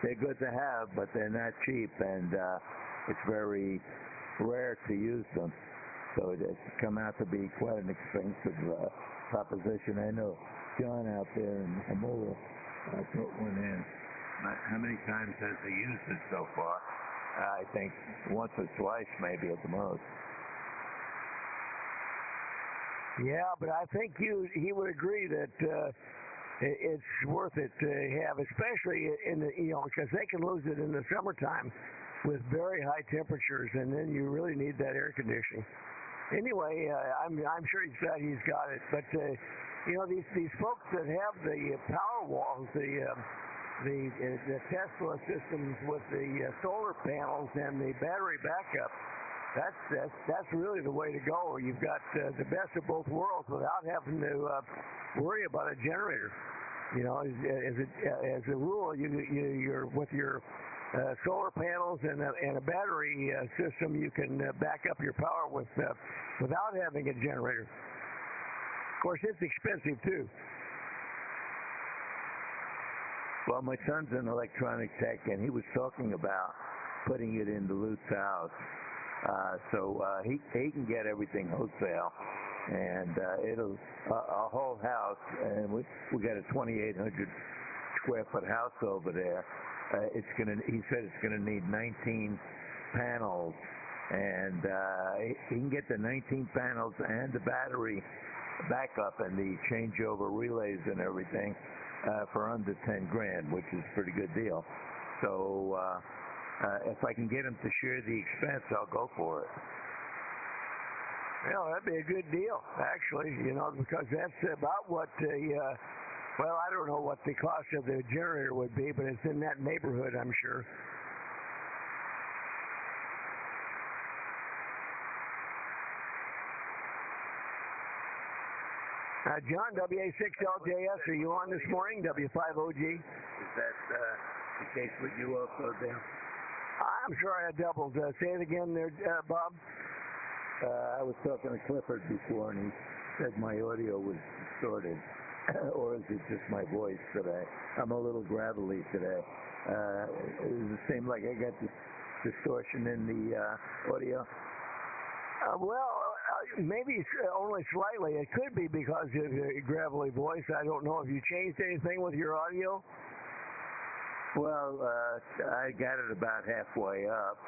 they're good to have, but they're not cheap, and it's very rare to use them. So it's come out to be quite an expensive proposition. I know John out there in Amola put one in. How many times has he used it so far? I think once or twice, maybe at the most. Yeah, but I think he would agree that it's worth it to have, especially in the because they can lose it in the summertime with very high temperatures, and then you really need that air conditioning. Anyway, I'm sure he's got it, but these folks that have the power walls, the Tesla systems with the solar panels and the battery backup. That's really the way to go. You've got the best of both worlds without having to worry about a generator. As a rule, you're with your solar panels and a battery system, you can back up your power without having a generator. Of course, it's expensive too. Well, my son's an electronic tech, and he was talking about putting it into Luke's house. So he can get everything wholesale, and it'll our whole house. And we got a 2,800 square foot house over there. He said it's gonna need 19 panels, and he can get the 19 panels and the battery backup and the changeover relays and everything for under 10 grand, which is a pretty good deal. So. If I can get him to share the expense, I'll go for it. Well, that'd be a good deal, actually, because that's about what I don't know what the cost of the generator would be, but it's in that neighborhood, I'm sure. John, W5OG, are you on this morning, W5OG? Is that the case with you also, Dan? I'm sure I doubled. Say it again there, Bob. I was talking to Clifford before, and he said my audio was distorted. Or is it just my voice today? I'm a little gravelly today. Does it seem like I got this distortion in the audio? Maybe only slightly. It could be because of your gravelly voice. I don't know. Have you changed anything with your audio? Well, I got it about halfway up,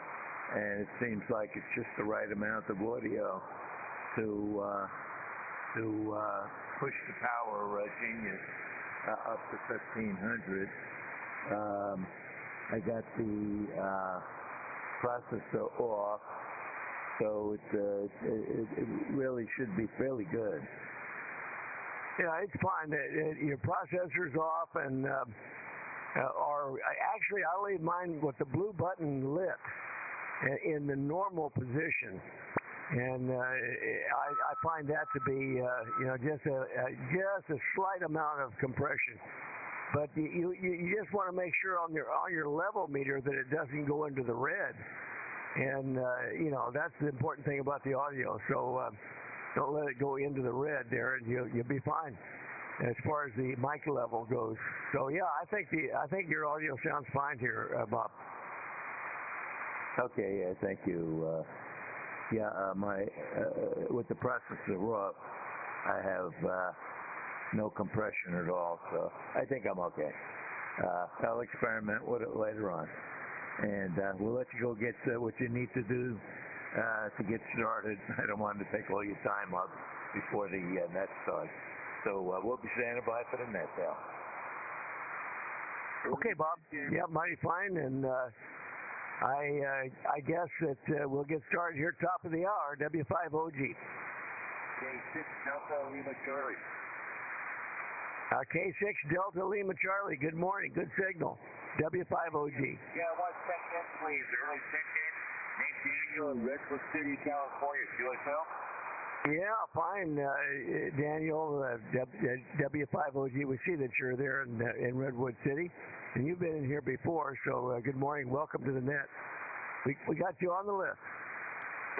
and it seems like it's just the right amount of audio to push the power Genius up to 1,500. I got the processor off, so it really should be fairly good. Yeah, it's fine. Your processor's off, and actually, I leave mine with the blue button lit in the normal position, and I find that to be just a slight amount of compression. But you just want to make sure on your level meter that it doesn't go into the red, and that's the important thing about the audio. So don't let it go into the red there, and you'll be fine as far as the mic level goes. So yeah, I think your audio sounds fine here, Bob. Okay, yeah, thank you. My with the processor off, I have no compression at all, so I think I'm okay. I'll experiment with it later on, and we'll let you go get what you need to do to get started. I don't want to take all your time up before the net starts. So we'll be standing by for the net now. Okay, Bob. Yeah, mighty fine. And I guess that we'll get started here top of the hour, W5OG. K6 Delta Lima Charlie. K6 Delta Lima Charlie. Good morning. Good signal. W5OG. Yeah, 1 second, please. Early check-in. Name Daniel in Redwood City, California. Do you tell? Yeah, fine, Daniel, W5OG. We see that you're there in Redwood City, and you've been in here before, so good morning. Welcome to the net. We got you on the list.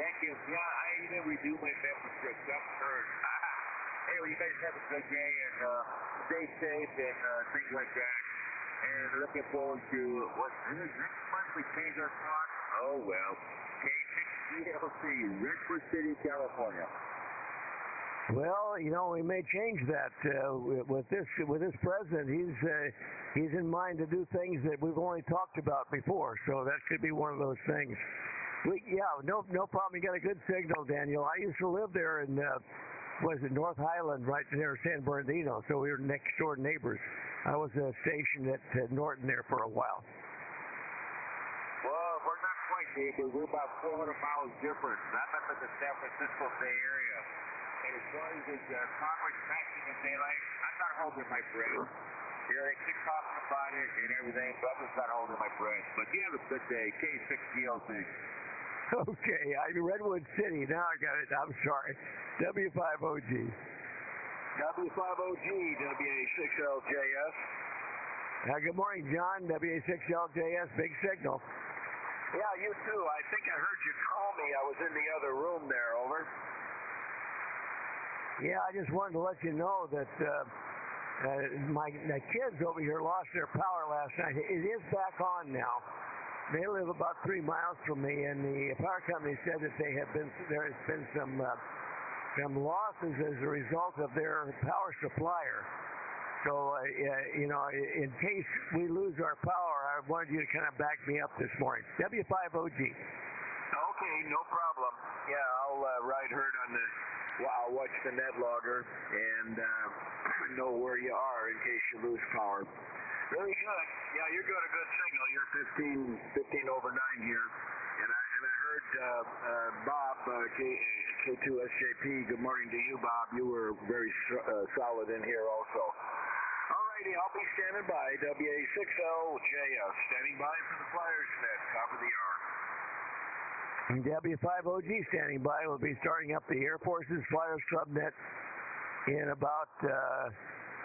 Thank you. Yeah, I even redo my membership. That's heard. Hey, well, you guys have a good day, and stay safe, and things like that. and looking forward to what next month we change our clock. Oh well. K6DLC, Redwood City, California. Well, we may change that with this president. He's in mind to do things that we've only talked about before, so that could be one of those things. No problem. You got a good signal, Daniel. I used to live there in North Highland, right near San Bernardino, so we were next door neighbors. I was stationed at Norton there for a while. Well, we're not quite, David. We're about 400 miles different. I'm up in the San Francisco Bay Area. And as far as Congress passing the daylight, I'm not holding my breath. They keep talking about it and everything, but I'm just not holding my breath. But you have a good day. K6DLC. Okay, I'm Redwood City. Now I got it. I'm sorry. W5OG. W5OG, WA6LJS. Good morning, John. WA6LJS, big signal. Yeah, you too. I think I heard you call me. I was in the other room there, over. Yeah, I just wanted to let you know that my kids over here lost their power last night. It is back on now. They live about 3 miles from me, and the power company said that there has been some losses as a result of their power supplier. So, in case we lose our power, I wanted you to kind of back me up this morning. W5OG. Okay, no problem. Yeah, I'll ride herd on the. I'll watch the net logger and know where you are in case you lose power. Very good. Yeah, you're got a good signal. You're 15 over 9 here. And I heard Bob, K2SJP, good morning to you, Bob. You were very solid in here also. All righty, I'll be standing by. WA6LJS, standing by for the Flyers net, top of the hour. W5OG standing by. We'll be starting up the Air Force's Flyers Club net in about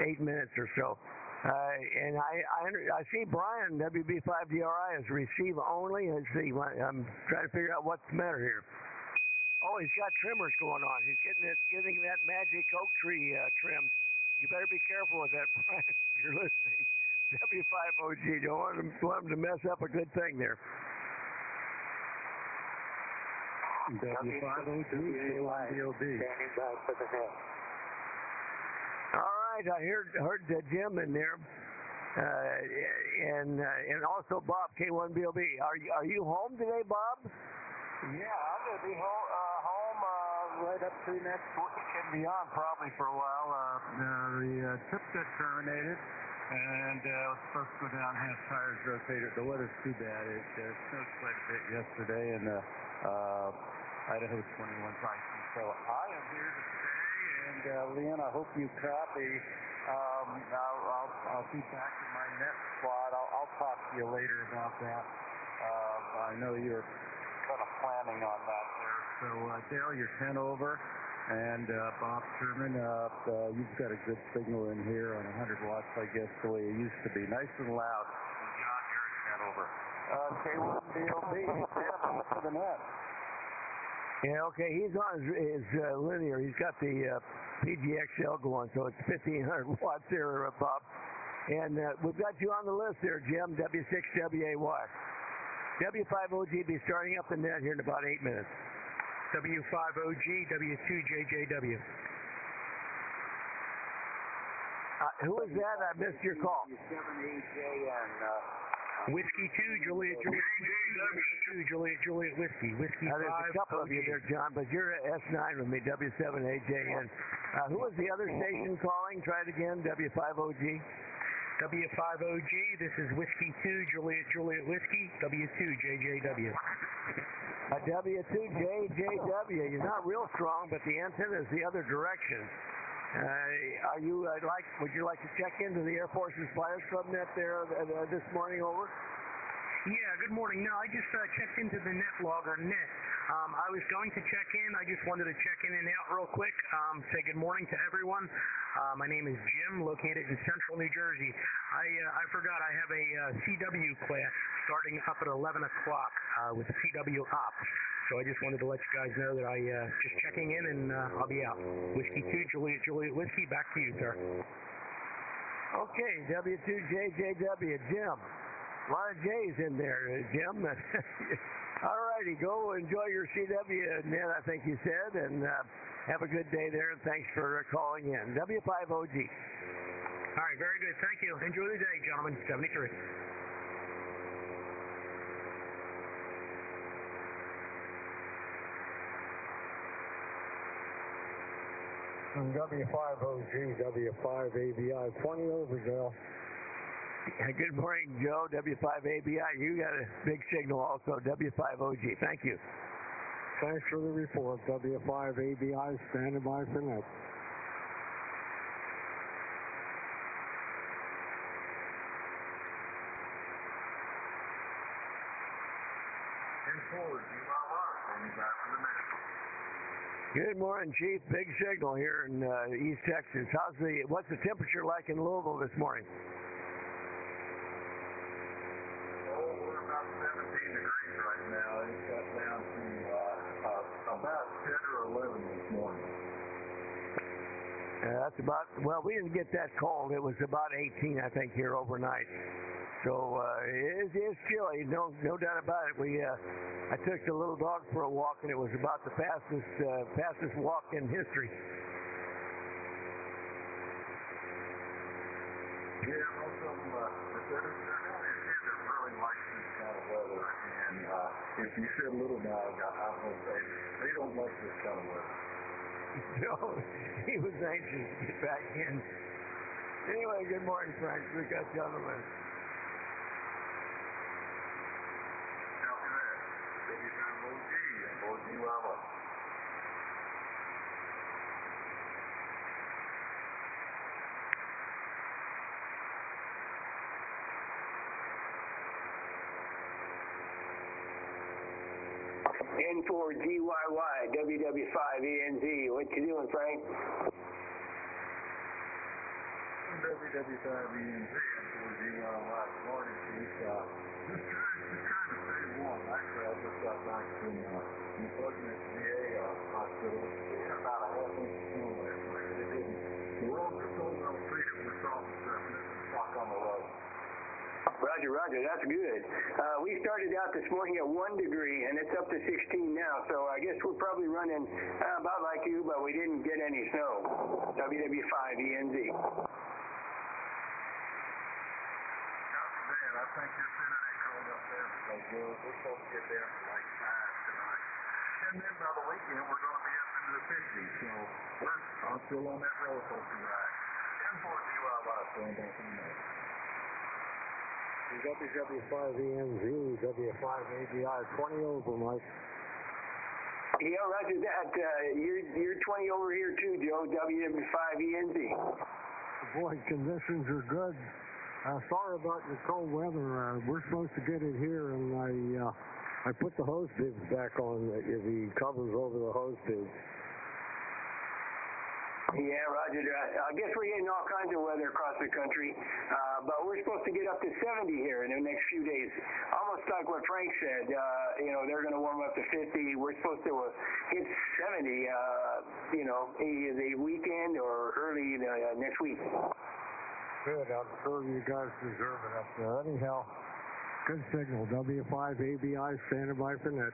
8 minutes or so. And I see Brian, WB5DRI, is receive only. Let's see, I'm trying to figure out what's the matter here. Oh, he's got trimmers going on. He's getting that magic oak tree trimmed. You better be careful with that, Brian, if you're listening. W5OG, don't want him to mess up a good thing there. W5OG, K1DOB. All right, I heard Jim in there, and also Bob, K1BOB. Are you home today, Bob? Yeah, I'm going to be home right up to next week and beyond, probably for a while. The trip got terminated, and was supposed to go down, have tires rotated. The weather's too bad. It snowed quite a bit yesterday, and Idaho 21 pricing. So I am here to stay, and Leon, I hope you copy. I'll be back in my net spot. I'll talk to you later about that. I know you're kind of planning on that there. So Dale, you're 10 over, and Bob Sherman, you've got a good signal in here on 100 watts, I guess, the way it used to be. Nice and loud. And John, you're 10 over. K1DOB, for the net. Yeah, okay, he's on his linear. He's got the PGXL going, so it's 1,500 watts there, Bob. And we've got you on the list there, Jim, W6WAY. W5OG be starting up the net here in about 8 minutes. W5OG, W2JJW. Who is that? I missed your call. Whiskey 2, Juliet, Whiskey 2, Juliet, Whiskey. Whiskey 5. There's a couple of you there, John, but you're S9 with me, W7AJN. Who was the other station calling? Try it again, W5OG. W5OG, this is Whiskey 2, Juliet, Whiskey, W2JJW. W2JJW. You're not real strong, but the antenna is the other direction. Would you like to check into the Air Force's Flyers Club net there this morning, over? Yeah, good morning. No, I just checked into the net logger net. I was going to check in. I just wanted to check in and out real quick. Say good morning to everyone. My name is Jim, located in Central New Jersey. I forgot I have a CW class starting up at 11 o'clock with CW Ops. So I just wanted to let you guys know that I just checking in, and I'll be out. Whiskey 2, Juliet, Whiskey, back to you, sir. Okay, W2JJW, Jim. A lot of J's in there, Jim. All righty, go enjoy your CW net, I think you said, and have a good day there, and thanks for calling in. W5OG. All right, very good. Thank you. Enjoy the day, gentlemen. 73. W5OG, W5ABI, 20 over, Dale. Good morning, Joe. W5ABI. You got a big signal also. W5OG. Thank you. Thanks for the report. W5ABI, standing by for net. Good morning, Chief. Big signal here in East Texas. What's the temperature like in Louisville this morning? Oh, we're about 17 degrees right now. It's got down to about 10 or 11 this morning. That's about, well, we didn't get that cold. It was about 18, I think, here overnight. So it is chilly, no doubt about it. I took the little dog for a walk, and it was about the fastest walk in history. Yeah, most of them, there's only a few that really like this kind of weather, and if you said little dog, I'm going to say they don't like this kind of weather. So he was anxious to get back in. Anyway, good morning, Frank. We got you on the list. Copy that. W5OG and W5OG. N4GYY, WW5ENZ. What you doing, Frank? W5ENZ and 4GYY. Good morning, Chief. Just trying to stay warm. Actually, I just got back from Pleasant VA hospital. We had about a half inch of snow last night. The roads are so well treated with salt and stuff, and it's stuck on the road. Roger, that's good. We started out this morning at 1 degree, and it's up to 16 now, so I guess we're probably running about like you, but we didn't get any snow. WW5ENZ. I think you're sending that cold up there because we're supposed to get down to like 5 tonight. And then by the weekend, we're going to be up into the 50s. So I'm still on that roller coaster ride. N4GYY, stand back in there. WW5ENZ, W5ABI, 20 over, Mike. Yeah, roger that. You're 20 over here too, Joe. WW5ENZ. Boy, conditions are good. Sorry about your cold weather. We're supposed to get it here, and I put the hose bibs back on, the covers over the hose bibs. Yeah, roger that. I guess we're getting all kinds of weather across the country, but we're supposed to get up to 70 here in the next few days. Almost like what Frank said. They're going to warm up to 50. We're supposed to hit 70, either the weekend or early next week. Good. I'm sure you guys deserve it up there. Anyhow, good signal. W5ABI, standing by for net.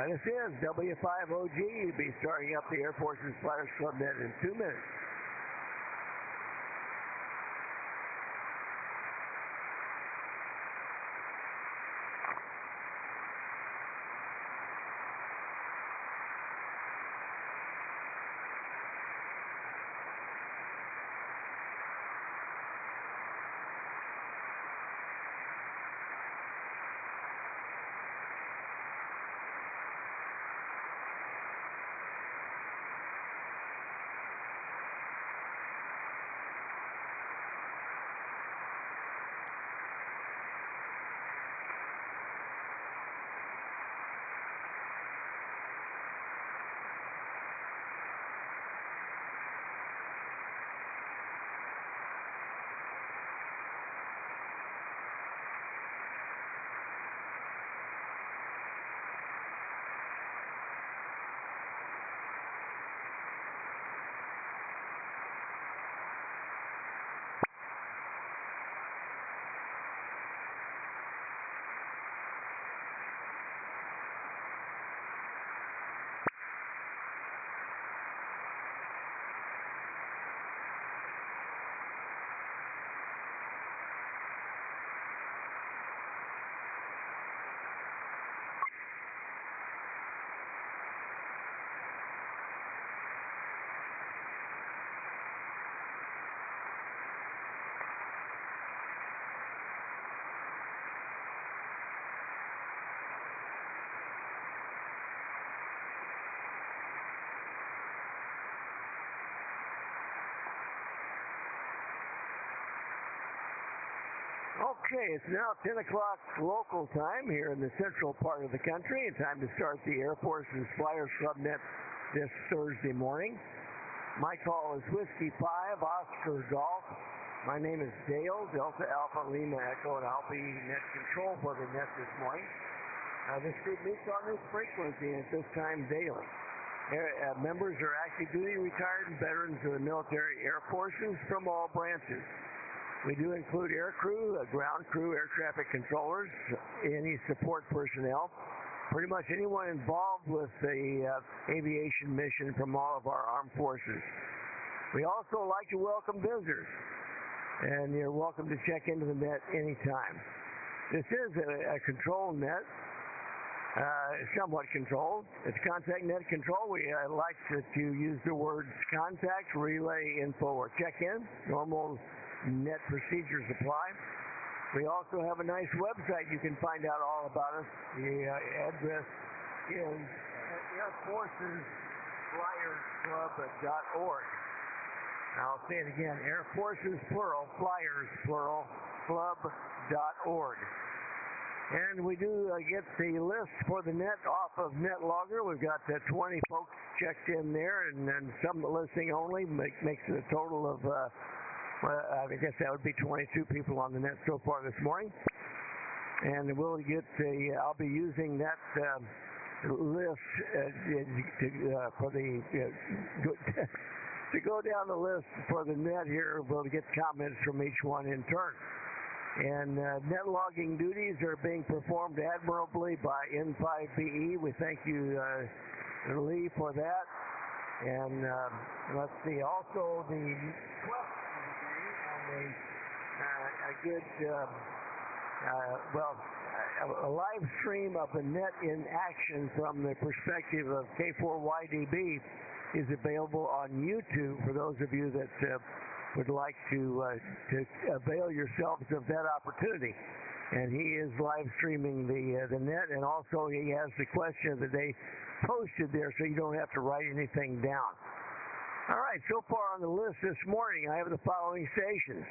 This is W5OG. You'll be starting up the Air Force's Flyers Club net in 2 minutes. Okay, it's now 10 o'clock local time here in the central part of the country, and time to start the Air Force's Flyers Club Net this Thursday morning. My call is Whiskey 5, Oscar Golf. My name is Dale, Delta Alpha Lima Echo, and I'll be net control for the net this morning. This group meets on this frequency at this time daily. Members are active duty, retired, and veterans of the military air forces from all branches. We do include air crew, ground crew, air traffic controllers, any support personnel, pretty much anyone involved with the aviation mission from all of our armed forces. We also like to welcome visitors, and you're welcome to check into the net anytime. This is a controlled net, somewhat controlled. It's contact net control. We like to use the words contact, relay, info, or check-in. Normal net procedures apply. We also have a nice website you can find out all about us. The address is airforcesflyersclub.org. I'll say it again, Air Forces plural, Flyers plural, club.org. And we do get the list for the net off of NetLogger. We've got 20 folks checked in there, and then some listening only makes it a total of I guess that would be 22 people on the net so far this morning. And we'll get I'll be using that list to go down the list for the net here. We'll get comments from each one in turn. And net logging duties are being performed admirably by N5BE. We thank you, Lee, for that. And let's see, also the a live stream of the net in action from the perspective of K4YDB is available on YouTube for those of you that would like to avail yourselves of that opportunity. And he is live streaming the net, and also he has the question of the day posted there, so you don't have to write anything down. All right, so far on the list this morning, I have the following stations.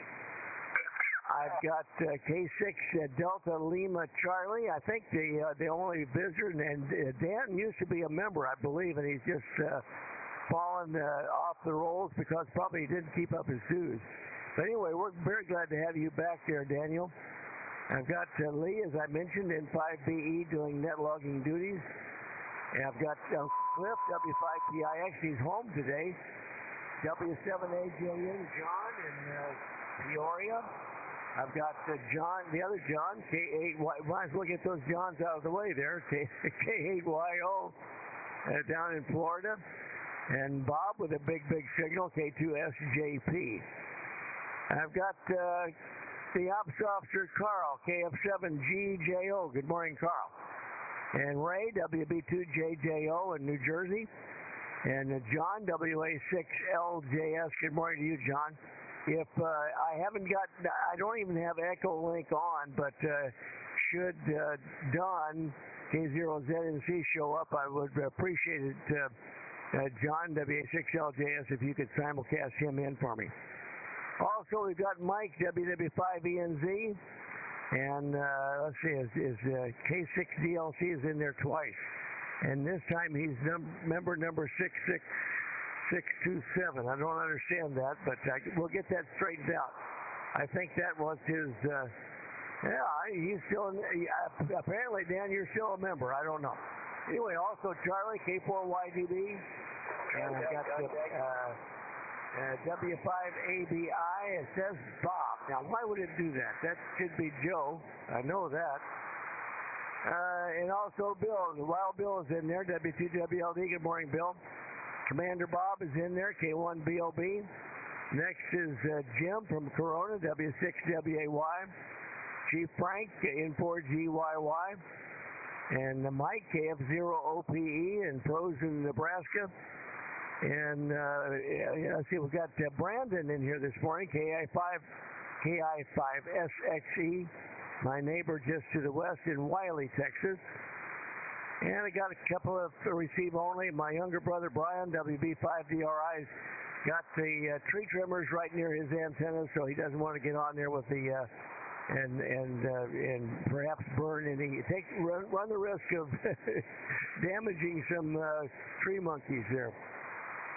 I've got K6 Delta Lima Charlie. I think the only visitor, and Dan used to be a member, I believe, and he's just fallen off the rolls because probably he didn't keep up his dues. But anyway, we're very glad to have you back there, Daniel. I've got Lee, as I mentioned, in 5BE doing net logging duties. And I've got Cliff, W5PIX, he's home today. W7AJN, John in Peoria. I've got John, the other John, K8Y. Might as well get those Johns out of the way there. K8YO down in Florida. And Bob with a big signal, K2SJP. I've got the Ops Officer Carl, KF7GJO. Good morning, Carl. And Ray, WB2JJO in New Jersey. And John, WA6LJS. Good morning to you, John. If I don't even have Echo Link on, but should Don, K0ZNC, show up, I would appreciate it, John, WA6LJS, if you could simulcast him in for me. Also, we've got Mike, WW5ENZ. And let's see, is K6DLC is in there twice. And this time he's member number 66627. I don't understand that, but we'll get that straightened out. I think that was his, he's still, apparently, Dan, you're still a member. I don't know. Anyway, also Charlie, K4YDB. And I got W5ABI. It says Bob. Now, why would it do that? That should be Joe. I know that. And also Bill. Wild Bill is in there. W2WLD. Good morning, Bill. Commander Bob is in there. K1BOB. Next is Jim from Corona. W6WAY. Chief Frank, N4GYY. And Mike, KF0OPE in Frozen, Nebraska. And let's see, we've got Brandon in here this morning, KI5SXE, my neighbor just to the west in Wiley, Texas. And I got a couple of receive only. My younger brother, Brian, WB5DRI, got the tree trimmers right near his antennas, so he doesn't want to get on there with the and perhaps run the risk of damaging some tree monkeys there.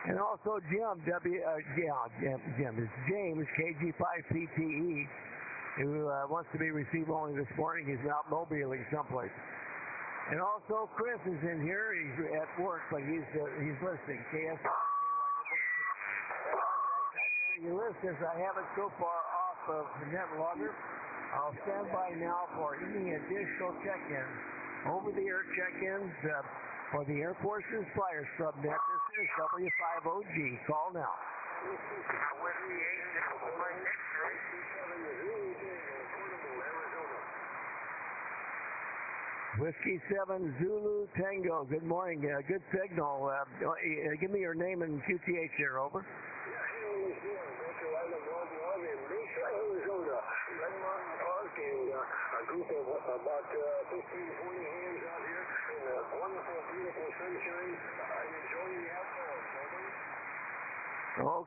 And also Jim, Jim is James, KG5PTE, who wants to be received only this morning. He's out mobiling someplace. And also Chris is in here. He's at work, but he's listening. KS. Your list as I have it so far off of the net logger. I'll stand by now for any additional check-ins, over-the-air check-ins for the Air Force's Flyers Club net. This is W5OG. Call now. Whiskey 7 Zulu Tango. Good morning. Good signal. Give me your name and QTH there. Over. A group of about 15, 20 hands out here in the wonderful, beautiful sunshine. I'm enjoying the outdoors.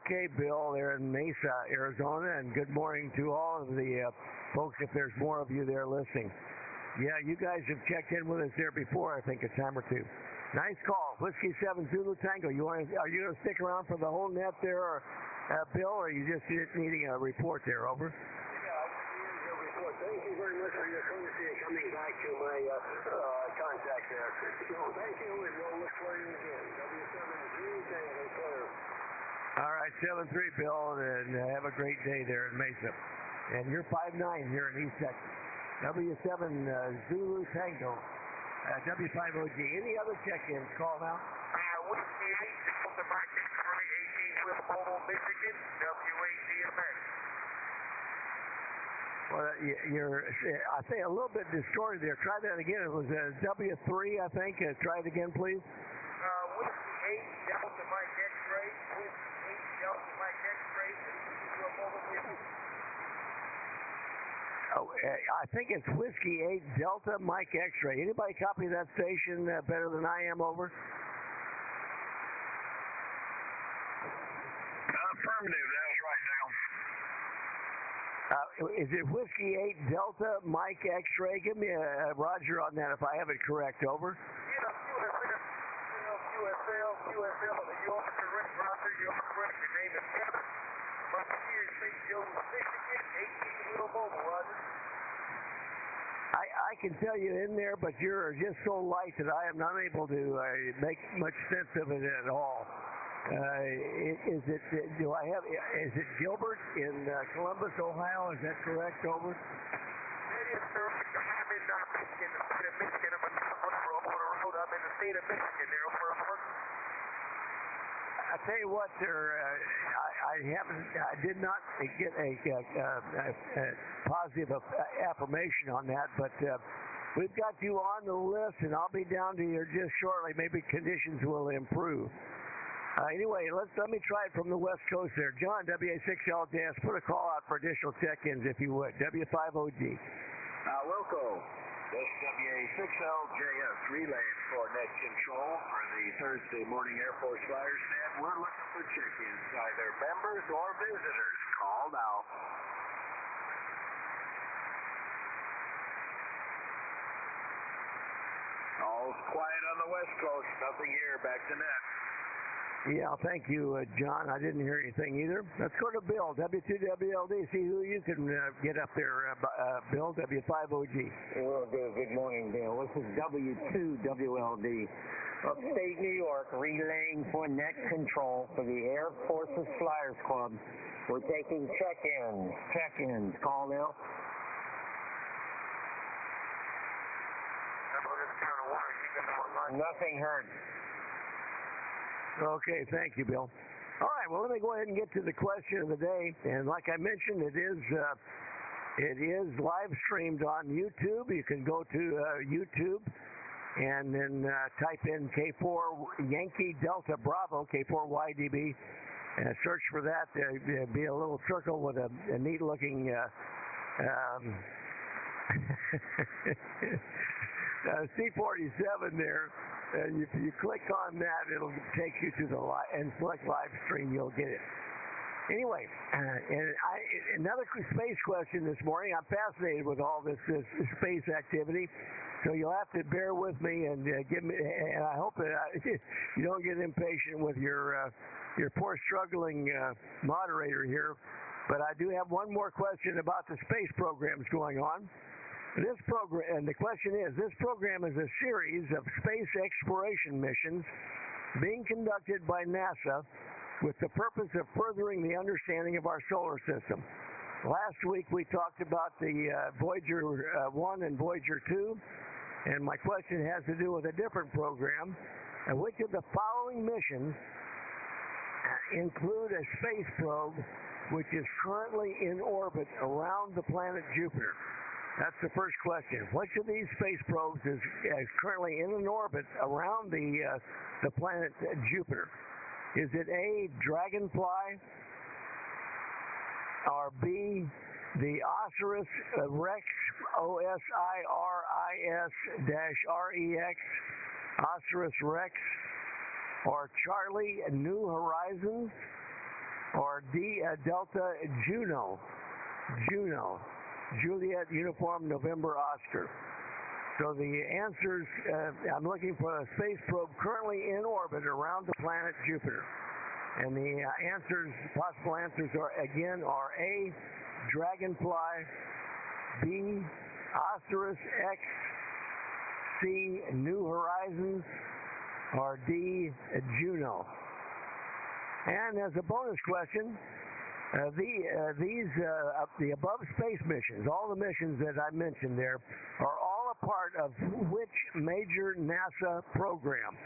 Okay, Bill, there in Mesa, Arizona, and good morning to all of the folks, if there's more of you there listening. Yeah, you guys have checked in with us there before, I think, a time or two. Nice call. Whiskey 7 Zulu Tango. Are you going to stick around for the whole net there, or, Bill, or are you just needing a report there? Over. Thank you very much for your courtesy and coming back to my contact there. So thank you, and we'll look for you again. W7G, clear. All right, 7-3, Bill, and have a great day there in Mesa. And you're 5-9 here in East Texas. W7 Zulu Tango, W5OG. Any other check-ins? Call now. Whiskey 8, Delta Mike X-ray 18 with Mobile, Michigan, W8DMX. Well, I think a little bit distorted there. Try that again. It was W3, I think. Try it again, please. Whiskey 8, Delta Mike X-ray, Whiskey 8, Delta Mike X-ray, with Mobile, Michigan. Oh, I think it's Whiskey 8 Delta Mike X-ray. Anybody copy that station better than I am? Over. Affirmative. That's right now. Is it Whiskey 8 Delta Mike X-ray? Give me a Roger on that if I have it correct. Over. Yeah, QSL, you're correct, Roger, you're correct. Your name is Kevin. Musketeer, St. Joe's, Michigan, 18 Wheel Mobile, Roger. I can tell you in there, but you're just so light that I am not able to make much sense of it at all. Is it Gilbert in Columbus, Ohio? Is that correct? Over. It is correct. I'm in Michigan, the state of Michigan. I'm in the state of Michigan. There, over. I tell you what, sir, I did not get a positive affirmation on that, but we've got you on the list, and I'll be down to you just shortly. Maybe conditions will improve. Anyway, let me try it from the West Coast there. John, WA6LJS, put a call out for additional check-ins if you would. W5OG. Wilco, this WA6LJS relay for net control for the Thursday morning Air Force Flyers net. We're looking for check-ins, either members or visitors. Call now. All's quiet on the West Coast. Nothing here. Back to net. Yeah, thank you, John. I didn't hear anything either. Let's go to Bill, W2WLD, see who you can get up there, Bill, W5OG. Well, good morning, Bill. This is W2WLD, upstate New York, relaying for net control for the Air Force's Flyers Club. We're taking check-ins. Call now. Nothing heard. Okay, thank you, Bill. All right, well, let me go ahead and get to the question of the day. And like I mentioned, it is live streamed on YouTube. You can go to YouTube and then type in K4 Yankee Delta Bravo, K4YDB, and search for that. There'll be a little circle with a neat-looking C-47 there. And if you click on that, it'll take you to the live, and select live stream, you'll get it. Anyway, another space question this morning. I'm fascinated with all this space activity, so you'll have to bear with me and give me. And I hope that you don't get impatient with your poor struggling moderator here. But I do have one more question about the space programs going on. This program, and the question is, this program is a series of space exploration missions being conducted by NASA with the purpose of furthering the understanding of our solar system. Last week we talked about the Voyager 1 and Voyager 2, and my question has to do with a different program. Which of the following missions include a space probe which is currently in orbit around the planet Jupiter? That's the first question. Which of these space probes is currently in an orbit around the planet Jupiter? Is it A, Dragonfly, or B, the Osiris-Rex, OSIRIS-REX, Osiris-Rex, or Charlie, New Horizons, or D, Delta Juno, Juliet Uniform November Oscar? So the answers, I'm looking for a space probe currently in orbit around the planet Jupiter. And the possible answers are A, Dragonfly, B, Osiris-X, C, New Horizons, or D, Juno. And as a bonus question, the above space missions, all the missions that I mentioned there, are all a part of which major NASA program?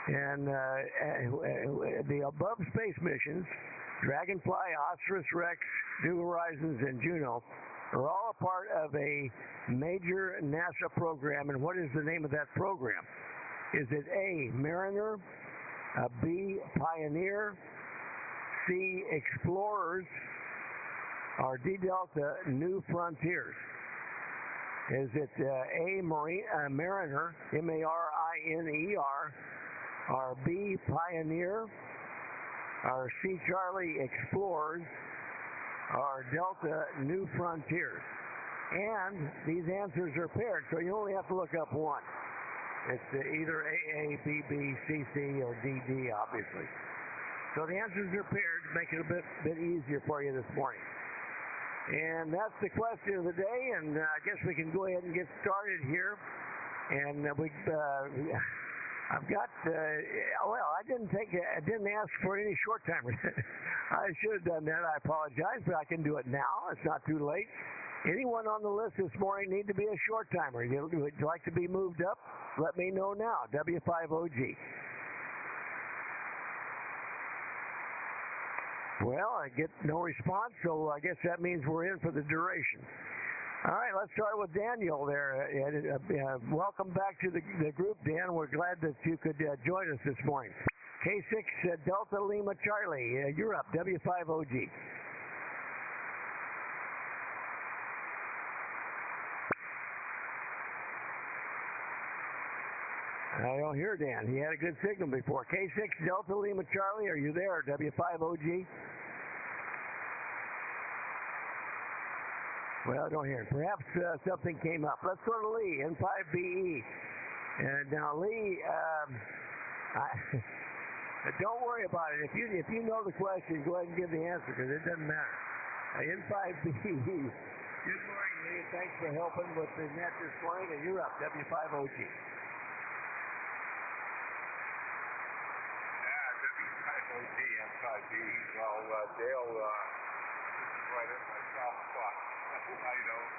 And the above space missions, Dragonfly, Osiris-Rex, New Horizons, and Juno, are all a part of a major NASA program. And what is the name of that program? Is it A, Mariner, B, Pioneer, C, Explorers, or D, Delta, New Frontiers? Is it A, Mariner, M-A-R-I-N-E-R, or B, Pioneer, or C, Charlie, Explorers, or Delta, New Frontiers? And these answers are paired, so you only have to look up one. It's either AA, BB, CC, or DD, obviously. So the answers are paired to make it a bit easier for you this morning. And that's the question of the day, and I guess we can go ahead and get started here. And I've got, I didn't ask for any short timers. I should have done that. I apologize, but I can do it now. It's not too late. Anyone on the list this morning need to be a short timer. Would you like to be moved up? Let me know now. W5OG. Well, I get no response, so I guess that means we're in for the duration. All right, let's start with Daniel there. Welcome back to the group, Dan. We're glad that you could join us this morning. K6 Delta Lima Charlie, you're up, W5OG. I don't hear Dan. He had a good signal before. K6 Delta Lima Charlie, are you there, W5OG? Well, I don't hear him. Perhaps something came up. Let's go to Lee, N5BE. And now, Lee, don't worry about it. If you know the question, go ahead and give the answer, because it doesn't matter. N5BE. Good morning, Lee. Thanks for helping with the net this morning, and you're up, W5OG. W5OG, N5BE. Well, Dale, this is right in my soft spot. I don't,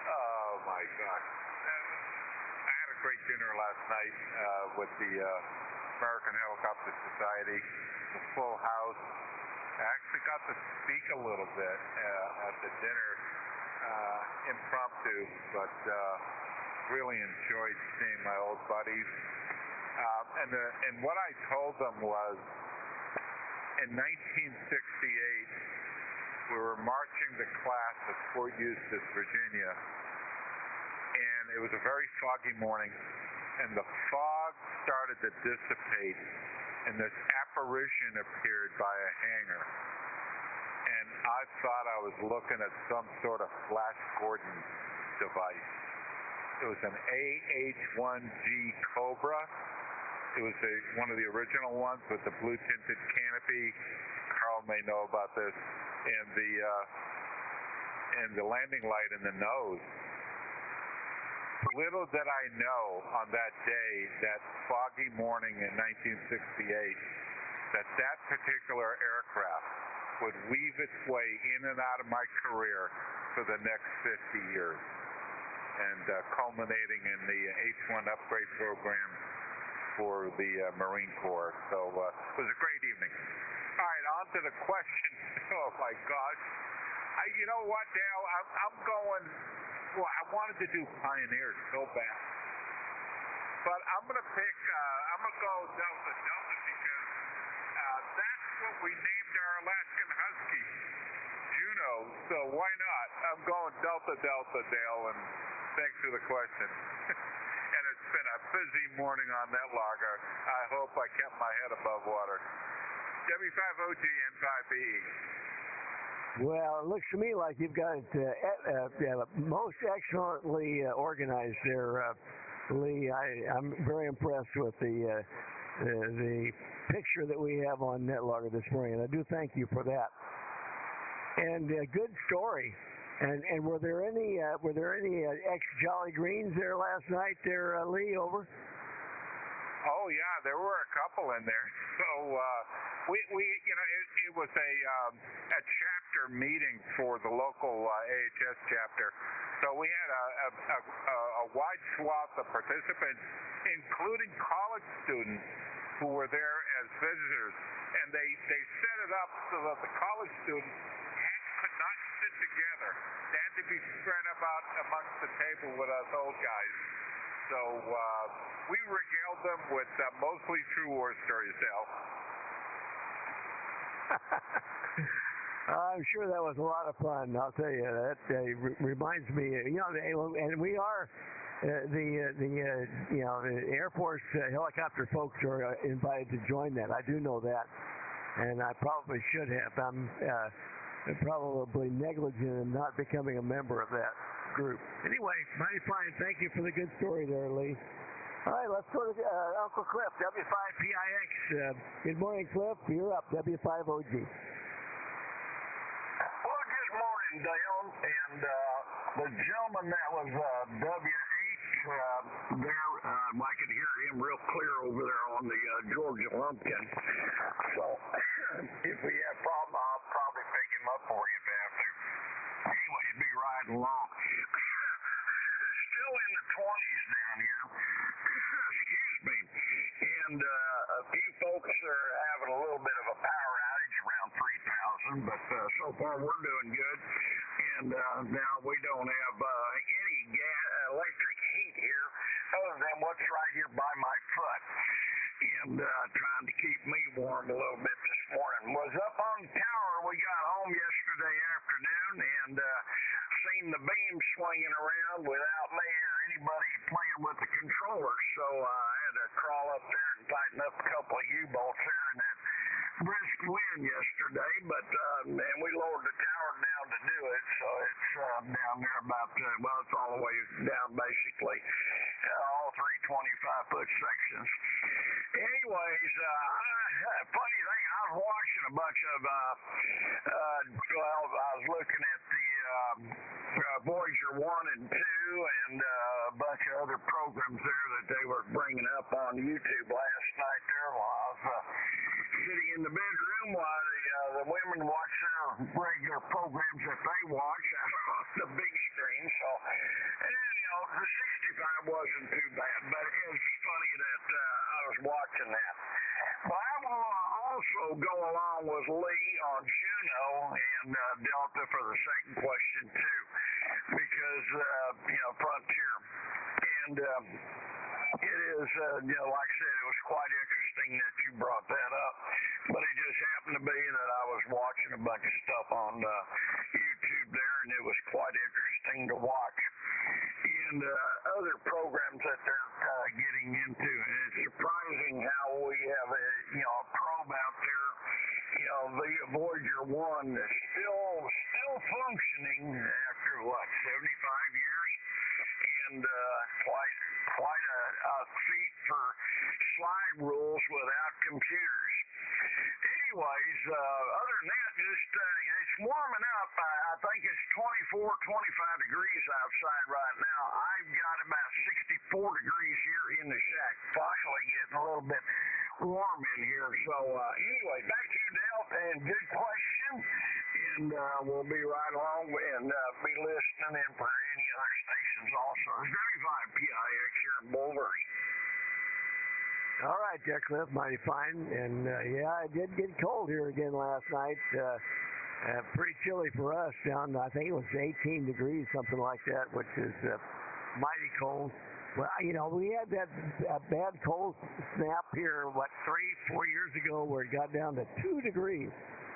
oh my gosh. I had a great dinner last night with the American Helicopter Society, the full house. I actually got to speak a little bit at the dinner, impromptu, but really enjoyed seeing my old buddies. And what I told them was, in 1968, we were marching the class at Fort Eustis, Virginia, and it was a very foggy morning, and the fog started to dissipate, and this apparition appeared by a hangar, and I thought I was looking at some sort of Flash Gordon device. It was an AH-1G Cobra. It was one of the original ones with the blue tinted canopy. Carl may know about this, and the landing light in the nose. Little did I know on that day, that foggy morning in 1968, that particular aircraft would weave its way in and out of my career for the next 50 years, and culminating in the H-1 upgrade program for the Marine Corps. So it was a great evening. All right, on to the question. Oh my gosh. You know what, Dale? I'm going. Well, I wanted to do Pioneers so bad, but I'm going to pick. I'm going to go Delta because that's what we named our Alaskan Husky, Juno. So why not? I'm going Delta, Dale, and thanks for the question. And it's been a busy morning on that logger. I hope I kept my head above water. W5OG N5BE. Well, it looks to me like you've got it most excellently organized there, Lee. I'm very impressed with the picture that we have on NetLogger this morning, and I do thank you for that. And good story. And were there any ex-Jolly Greens there last night there, Lee, over? Oh yeah, there were a couple in there. So we it was a chapter meeting for the local AHS chapter. So we had a wide swath of participants, including college students who were there as visitors, and they set it up so that the college students could not sit together. They had to be spread about amongst the table with us old guys. So we regaled them with mostly true war stories, Dale. I'm sure that was a lot of fun. I'll tell you, that reminds me, and we are the Air Force helicopter folks are invited to join that. I do know that, and I probably should have. I'm probably negligent in not becoming a member of that group. Anyway, mighty fine. Thank you for the good story there, Lee. All right, let's go to Uncle Cliff, W5PIX. Good morning, Cliff. You're up, W5OG. Well, good morning, Dale. And the gentleman that was WH there, I could hear him real clear over there on the Georgia Lumpkin. So if we have a problem, I'll probably pick him up for you if I have to. Anyway, he'd be riding along. Still in the 20s down here. Excuse me. And a few folks are having a little bit of a power outage around 3,000, but so far we're doing good. And now we don't have any electric heat here other than what's right here by my foot. And trying to keep me warm a little bit this morning. Was up on the tower. We got home yesterday afternoon and seen the beam swinging around without me or anybody playing with the controller. So I had to crawl up there and tighten up a couple of U-bolts there in that brisk wind yesterday. But and we lowered the tower down to do it. So it's down there about, it's all the way down basically. All three 25-foot sections. Anyways, funny thing, I was watching a bunch of, I was looking at the Voyager 1 and 2 and a bunch of other programs there that they were bringing up on YouTube last night there while I was sitting in the bedroom while the women watch their regular programs that they watch on the big screen. So, the 65 wasn't too bad, but it was funny that I was watching that. But I will also go along with Lee on Juno and Delta for the second question, too, because, Frontier. And it is, like I said, it was quite interesting that you brought that up. But it just happened to be that I was watching a bunch of stuff on YouTube there, and it was quite interesting to watch. And other programs that they're getting into. And it's surprising how we have a probe out Voyager 1 is still functioning after what, 75 years, and quite a feat for slide rules without computers. Anyways, other than that, just it's warming up. I think it's 24, 25 degrees outside right now. I've got about 64 degrees here in the shack. Finally getting a little bit warm in here. So anyway, back to you, Dale, and good question. And we'll be right along and be listening in for any other stations also. It's W5PIX here in Boulder. All right, Cliff, mighty fine. And yeah, it did get cold here again last night. Pretty chilly for us down, I think it was 18 degrees, something like that, which is mighty cold. Well, we had that bad cold snap here, 3-4 years ago, where it got down to 2 degrees.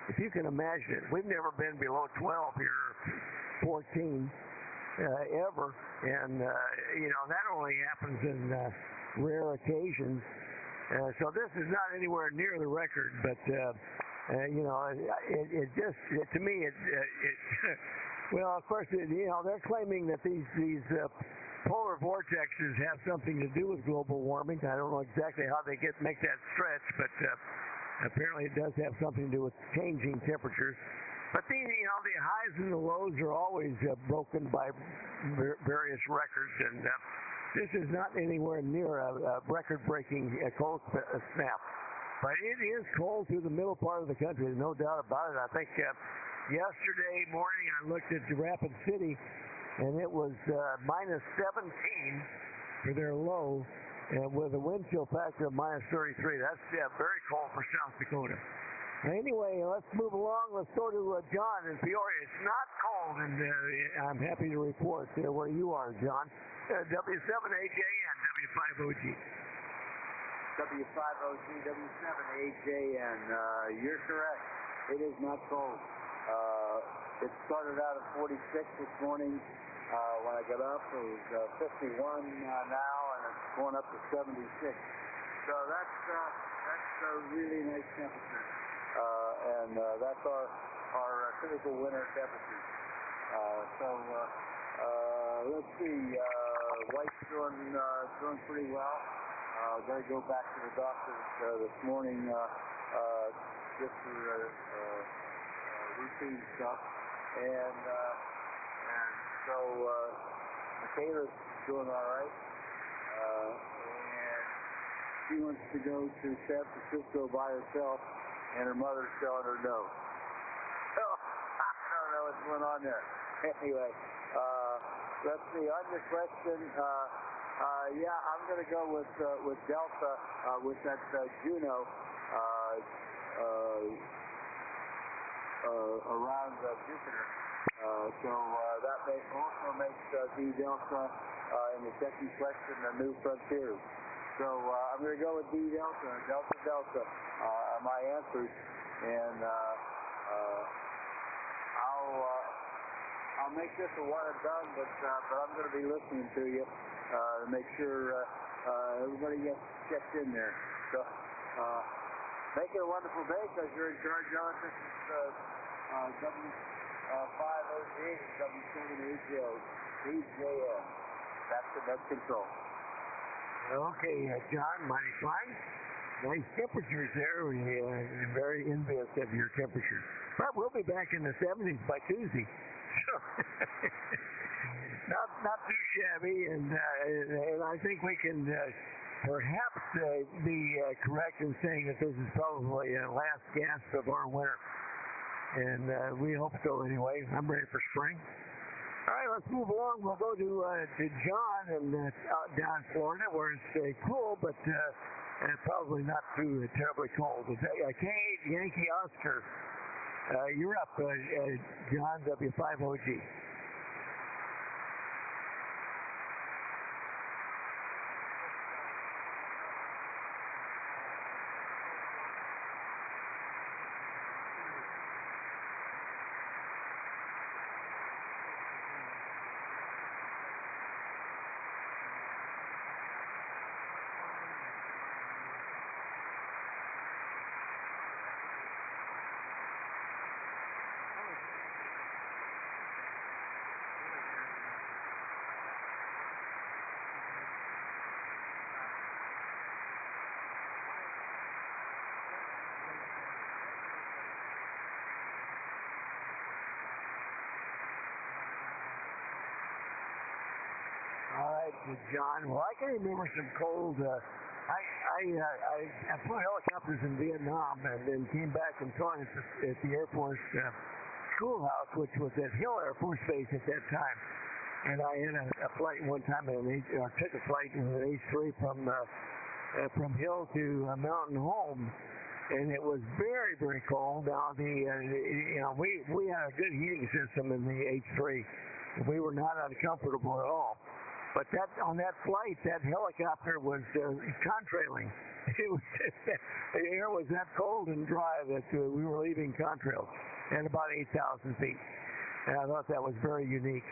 If you can imagine it. We've never been below 12 here, 14 ever. And, that only happens in rare occasions. So this is not anywhere near the record, but, it just, to me, well, of course, they're claiming that these polar vortexes have something to do with global warming. I don't know exactly how they make that stretch, but apparently it does have something to do with changing temperatures. But the highs and the lows are always broken by various records, and this is not anywhere near a record-breaking cold snap. But it is cold through the middle part of the country, there's no doubt about it. I think yesterday morning I looked at Rapid City, and it was minus 17 for their low, and with a wind chill factor of minus 33. That's very cold for South Dakota. Anyway, let's move along. Let's go to John in Peoria. It's not cold, and I'm happy to report where you are, John. W7AJN, W5OG. W5OG, W7AJN. You're correct. It is not cold. It started out at 46 this morning. When I got up, it was 51 now, and it's going up to 76. So that's a really nice temperature. And that's our typical winter temperature. Let's see. Wife's doing pretty well. Got to go back to the doctor this morning just for routine stuff. And so Michaela's doing all right. And she wants to go to San Francisco by herself, and her mother's telling her no. So I don't know what's going on there. Anyway, let's see. On your question, I'm going to go with Delta with that Juno around Jupiter. That also makes D Delta in the second question a new frontier. So I'm going to go with D Delta, Delta are my answers, and I'll make this a one and done, but I'm going to be listening to you to make sure everybody gets checked in there. So make it a wonderful day, because you're in charge of it. This is W5OG, W7AJN. That's the net control. Okay, John, mighty fine. Nice temperatures there. We're very envious of your temperatures. But we'll be back in the 70s by Tuesday. So not too shabby, and I think we can perhaps be correct in saying that this is probably the last gasp of our winter. And we hope so anyway. I'm ready for spring. All right, let's move along. We'll go to John down in Florida, where it's cool, but probably not too terribly cold. Kate, Yankee Oscar, you're up, John, W5OG. All right, John. Well, I can remember some cold. I flew helicopters in Vietnam and then came back and taught at the Air Force schoolhouse, which was at Hill Air Force Base at that time. And I had a flight one time, took a flight in an H-3 from Hill to Mountain Home, and it was very, very cold. Now we had a good heating system in the H-3. We were not uncomfortable at all. But on that flight, that helicopter was contrailing. The air was that cold and dry that we were leaving contrails at about 8,000 feet. And I thought that was very unique.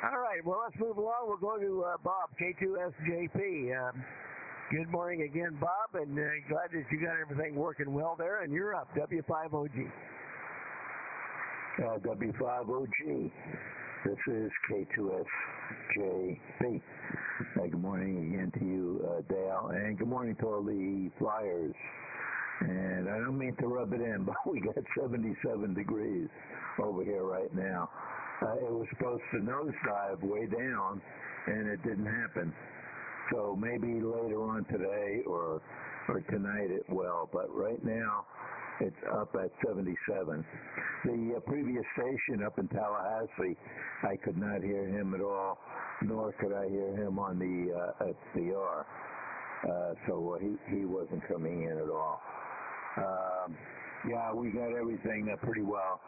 All right, well, let's move along. We'll go to Bob, K2SJP. Good morning again, Bob, and glad that you got everything working well there, and you're up, W5OG. W5OG. This is K2SJP. Good morning again to you, Dale, and good morning to all the flyers. And I don't mean to rub it in, but we got 77 degrees over here right now. It was supposed to nosedive way down, and it didn't happen. So maybe later on today or tonight it will, but right now it's up at 77. The previous station up in Tallahassee, I could not hear him at all, nor could I hear him on the SDR. So he wasn't coming in at all. Yeah, we got everything pretty well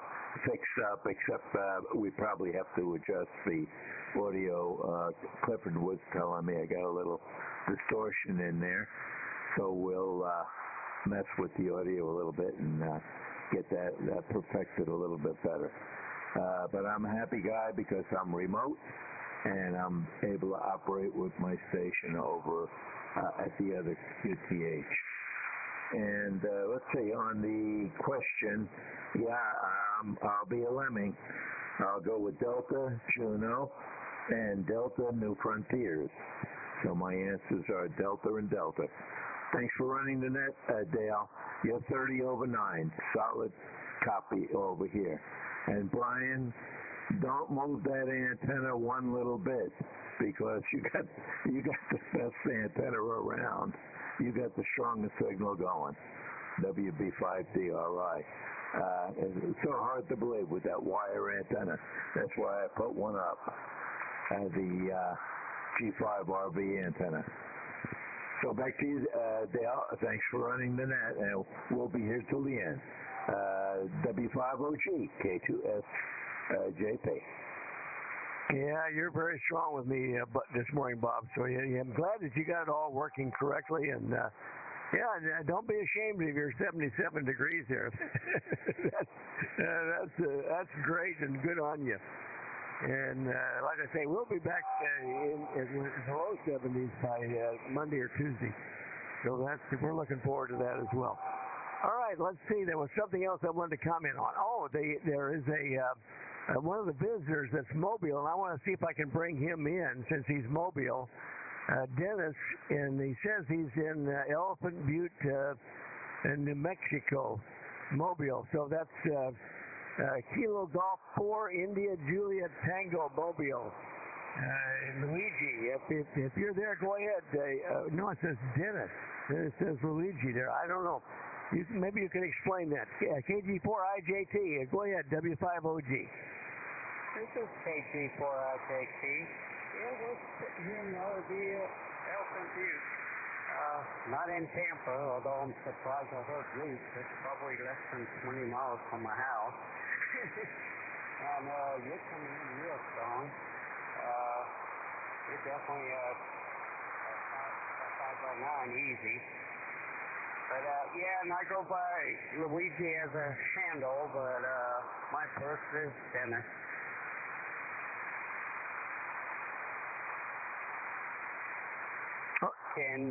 fixed up, except we probably have to adjust the audio. Clifford was telling me I got a little distortion in there, so we'll mess with the audio a little bit and get that perfected a little bit better. But I'm a happy guy because I'm remote and I'm able to operate with my station over at the other QTH. And let's see, on the question, I'll be a lemming. I'll go with Delta, Juno, and Delta New Frontiers. So my answers are Delta and Delta. Thanks for running the net, Dale. You're 30/9. Solid copy over here. And Brian, don't move that antenna one little bit because you got the best antenna around. You got the strongest signal going. WB5DRI. It's so hard to believe with that wire antenna. That's why I put one up. The G5RV antenna. So back to you, Dale. Thanks for running the net, and we'll be here till the end. W5OG, K2SJP. Yeah, you're very strong with me this morning, Bob. So I'm glad that you got it all working correctly. And don't be ashamed of your 77 degrees there. That's great and good on you. And like I say, we'll be back in the low 70s by Monday or Tuesday. So we're looking forward to that as well. All right, let's see. There was something else I wanted to comment on. Oh, there is one of the visitors that's mobile, and I want to see if I can bring him in since he's mobile. Dennis, and he says he's in Elephant Butte in New Mexico, mobile. So that's Kilo Golf 4 India Juliet Tango Mobile. Luigi, if you're there, go ahead. No, it says Dennis. It says Luigi there. I don't know. Maybe you can explain that. KG4IJT. Go ahead, W5OG. This is KG4IJT. Yeah, we're sitting here in Elephant Butte. Not in Tampa, although I'm surprised I heard Luke. It's probably less than 20 miles from my house. And you're coming in real strong. You're definitely a 5x9 easy. But and I go by Luigi as a handle, but my first is Dennis. Can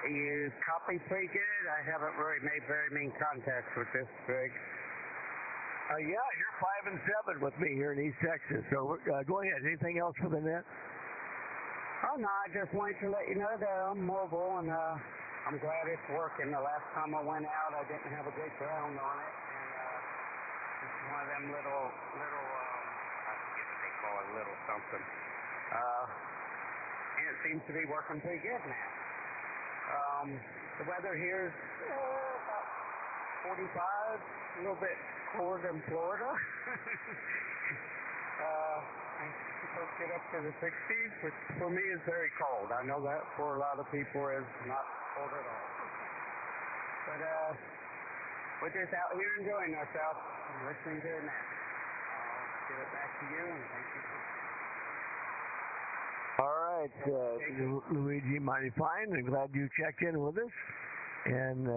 you copy pretty good? I haven't really made very many contacts with this rig. You're 5 and 7 with me here in East Texas. So go ahead. Anything else for the net? Oh, no, I just wanted to let you know that I'm mobile, and I'm glad it's working. The last time I went out, I didn't have a good ground on it, and it's one of them little, I forget what they call it, little something. And it seems to be working pretty good now. The weather here is about 45, a little bit cooler than Florida. Supposed to get up to the 60s, which for me is very cold. I know that for a lot of people is not cold at all. But we're just out here enjoying ourselves and listening to the net. I'll give it back to you, and thank you. All right, Luigi, mighty fine. I'm glad you checked in with us. And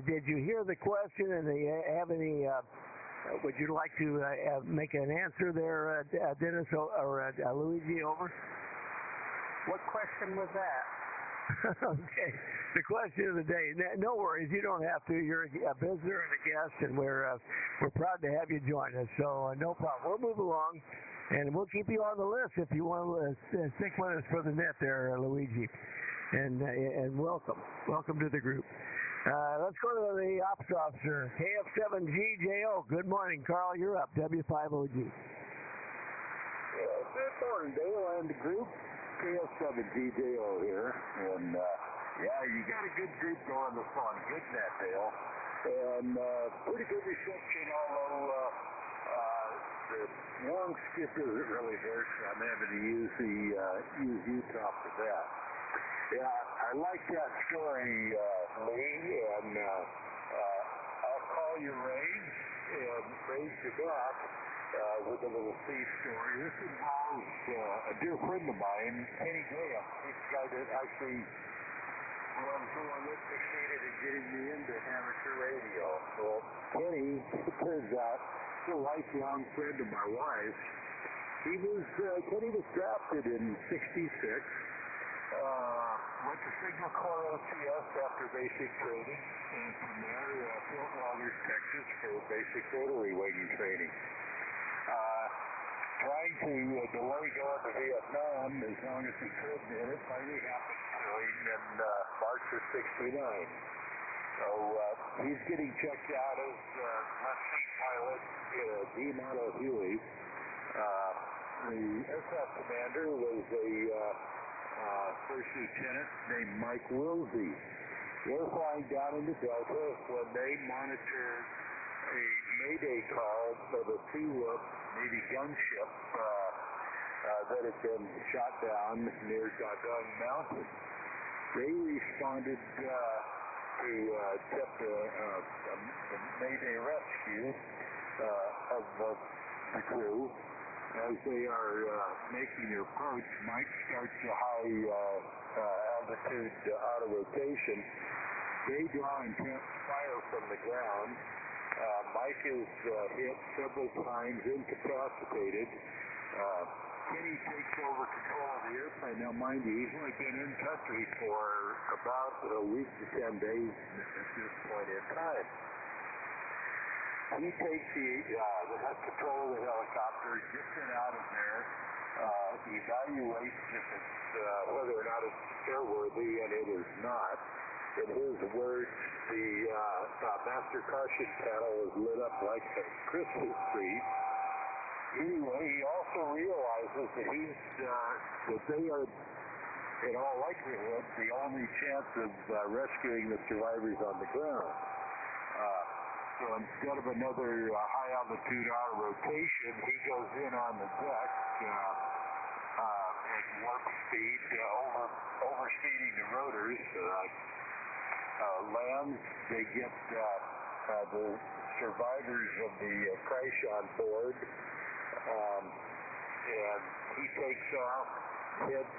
did you hear the question? And do you have any? Would you like to make an answer there, Dennis or Luigi? Over. What question was that? Okay, the question of the day. No worries, you don't have to. You're a visitor and a guest, and we're proud to have you join us. So no problem. We'll move along, and we'll keep you on the list if you want to stick with us for the net there, Luigi. And welcome to the group. Let's go to the ops officer, KF7GJO. Good morning, Carl. You're up. W5OG. Good morning, Dale and the group. KF7GJO here. And you got a good group going this morning. Good net, Dale. And pretty good reception, although the long skip isn't really there, so I'm having to use Utah for that. Yeah, I like that story, Lee, and I'll call you Rage and raise you back with a little sea story. This involves a dear friend of mine, Kenny Graham. He's the guy that actually succeeded in getting me into amateur radio. So Kenny, it turns out, he's a lifelong friend of my wife's. Kenny was drafted in '66. Went to Signal Corps OCS after basic training, and from there, Fort Walters, Texas, for basic rotary wing training. Trying to delay going to Vietnam as long as he could, and it finally happened to him in March of '69. So he's getting checked out as left seat pilot in a D model Huey. The aircraft commander was a first lieutenant named Mike Wilsey. They're flying down into Delta when they monitored a mayday call of a two-whoop Navy gunship that had been shot down near Dadung Mountain. They responded to attempt a mayday rescue of the crew. As they are making their approach, Mike starts a high altitude out of rotation. They draw intense fire from the ground. Mike is hit several times, incapacitated. Kenny takes over control of the airplane. Now, mind you, he's only been in country for about a week to 10 days at this point in time. He takes has control of the helicopter, gets it out of there, evaluates if it's whether or not it's airworthy, and it is not. In his words, the master caution panel is lit up like a Christmas tree. Anyway, he also realizes that that they are, in all likelihood, the only chance of rescuing the survivors on the ground. So instead of another high altitude out of rotation, he goes in on the deck at warp speed, overspeeding the rotors. Lands, they get the survivors of the crash on board, and he takes off, heads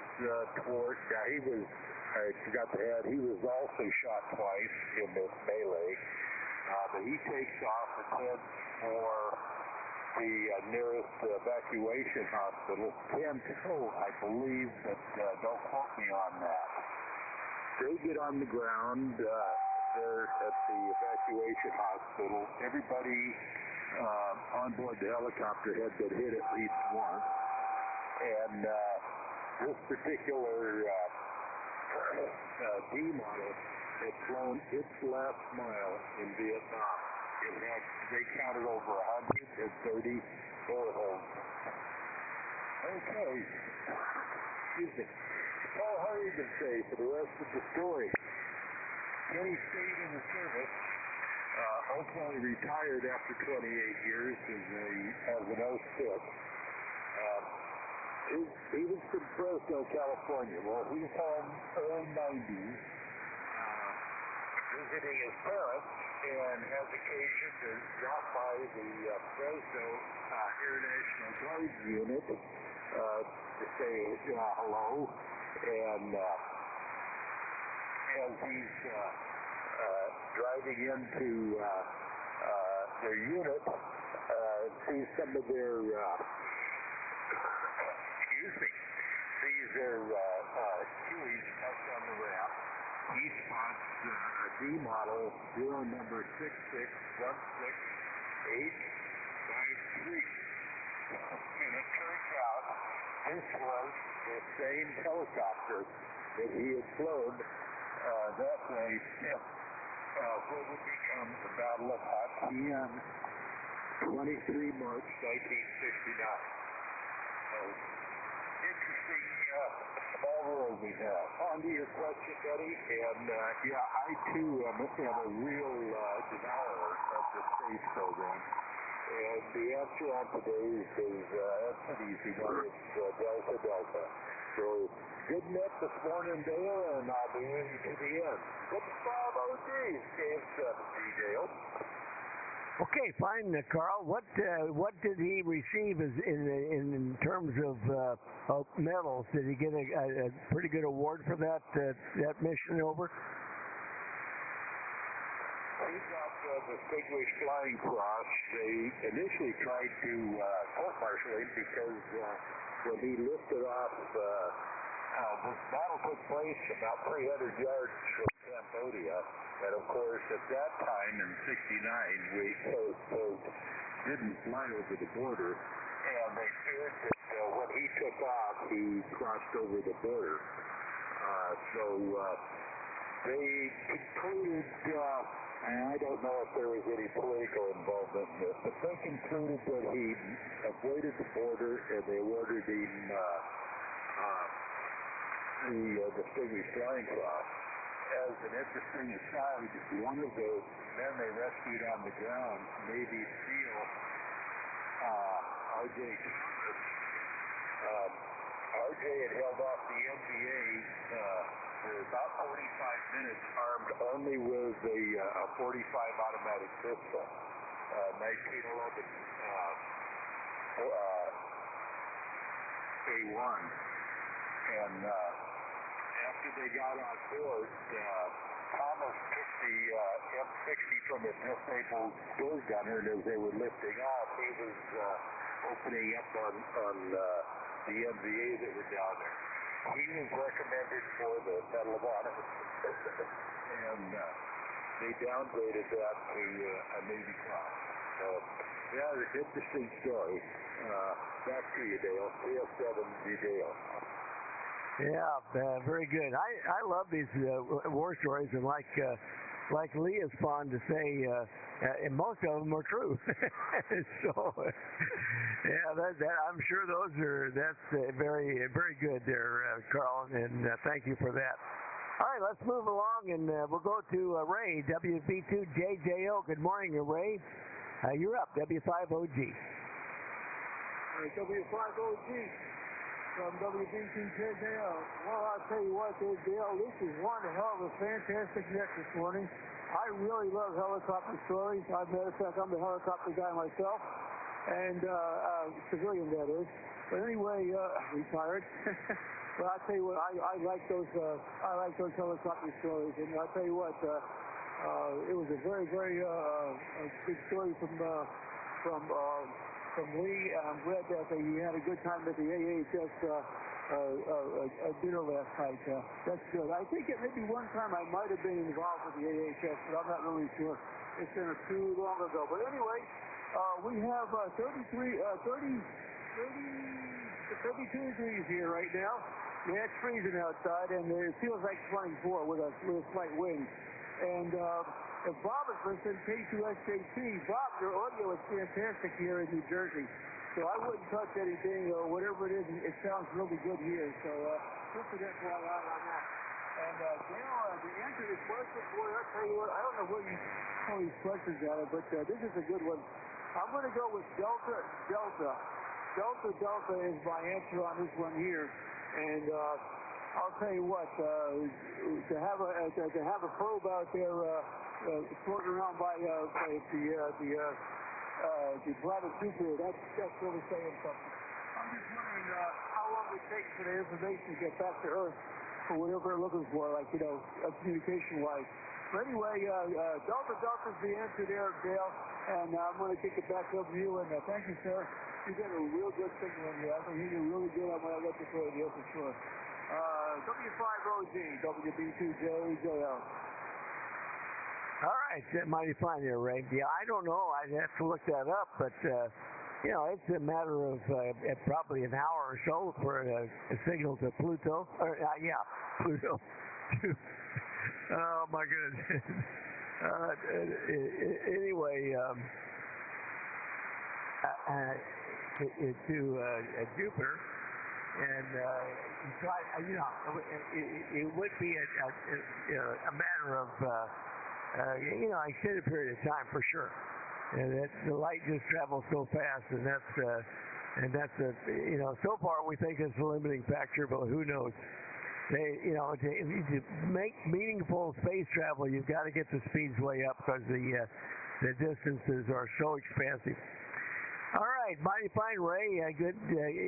toward. I forgot to add, he was also shot twice in this melee. But he takes off and heads for the nearest evacuation hospital, Canto, I believe, but don't quote me on that. They get on the ground there at the evacuation hospital. Everybody on board the helicopter had been hit at least once. And this particular D model had flown its last mile in Vietnam. They counted over 130 bullet holes. Okay. Excuse me. Paul Harrigan say for the rest of the story. Kenny stayed in the service, ultimately retired after 28 years as an 06. He was from Fresno, California. Well, he's home early 90s, visiting his parents, and has occasion to drop by the Fresno Air National Guard unit to say hello. And as he's driving into their unit, sees some of their sees their Hueys parked on the ramp. He spots a D model, serial number 6616853. And it turns out this was the same helicopter that he had flown that way if what would become the Battle of Hot 23 March 1969. Interesting small world we have. On to your question, Betty, and I too am a real devourer of the space program. And the answer on today's is that's an easy one. It's Delta Delta. So good net this morning, Dale, and I'll be in to the end. W5OG Dales Net. Okay, fine, Carl. What did he receive in terms of medals? Did he get a pretty good award for that mission over? He got the Distinguished Flying Cross. They initially tried to court-martial him because when he lifted off, this battle took place about 300 yards from Cambodia. And of course, at that time in '69, we didn't fly over the border, and they feared that when he took off, he crossed over the border. So they concluded, and I don't know if there was any political involvement in this, but they concluded that he avoided the border, and they awarded him the Distinguished Flying Cross. As an interesting aside, one of the men they rescued on the ground, Navy SEAL R.J. Thomas, R.J. had held off the NVA for about 45 minutes, armed only with a .45 automatic pistol, 1911 A1, and after they got on board, Thomas took the M60 from his disabled door gunner, and as they were lifting off, he was opening up on the NVA that were down there. He was recommended for the Medal of Honor, and they downgraded that to a Navy Cross. So, yeah, interesting story. Back to you, Dale. 307G Dale. Yeah, very good. I love these war stories, and like Lee is fond to say, and most of them are true. So, yeah, that I'm sure that's very very good there, Carl, and thank you for that. All right, let's move along, and we'll go to Ray, W5OG. Good morning, Ray. You're up, W5OG. W5OG. From WB2JL. Well, I'll tell you what, Dale, this is one hell of a fantastic net this morning. I really love helicopter stories. As a matter of fact, I'm a helicopter guy myself, and civilian that is. But anyway, retired. But I'll tell you what, I like those helicopter stories, and I'll tell you what, it was a very, very good story from Lee, and I'm glad that you had a good time at the AHS dinner last night. That's good. I think maybe one time I might have been involved with the AHS, but I'm not really sure. It's been too long ago. But anyway, we have 32 degrees here right now. Yeah, it's freezing outside, and it feels like 24 with a slight wind. And Bob is listening, K2SJT. Bob, your audio is fantastic here in New Jersey. So I wouldn't touch anything or whatever it is. It sounds really good here. So just an FYI on that. And Dale, to answer this question, boy, I'll tell you what, I don't know where you pull these questions out of, but this is a good one. I'm going to go with Delta. Delta is my answer on this one here. And I'll tell you what, to have a probe out there floating around by the planet Jupiter, that's really saying something. I'm just wondering how long it takes for the information to get back to Earth for whatever they're looking for, like, communication-wise. But anyway, Delta's the answer there, Dale, and I'm going to kick it back over to you, and thank you, sir. You got a real good signal in here. I can hear you really good on my electric radio, for sure. W5OG, WB2JJL. All right, mighty fine there, Ray. Yeah, I don't know. I'd have to look that up, but it's a matter of probably an hour or so for a signal to Pluto. Pluto. Oh my goodness. Anyway, to Jupiter, and so it would be a matter of extended period of time for sure. And the light just travels so fast, and that's so far we think it's a limiting factor, but who knows? To make meaningful space travel, you've got to get the speeds way up because the distances are so expansive. All right, mighty fine, Ray. Good,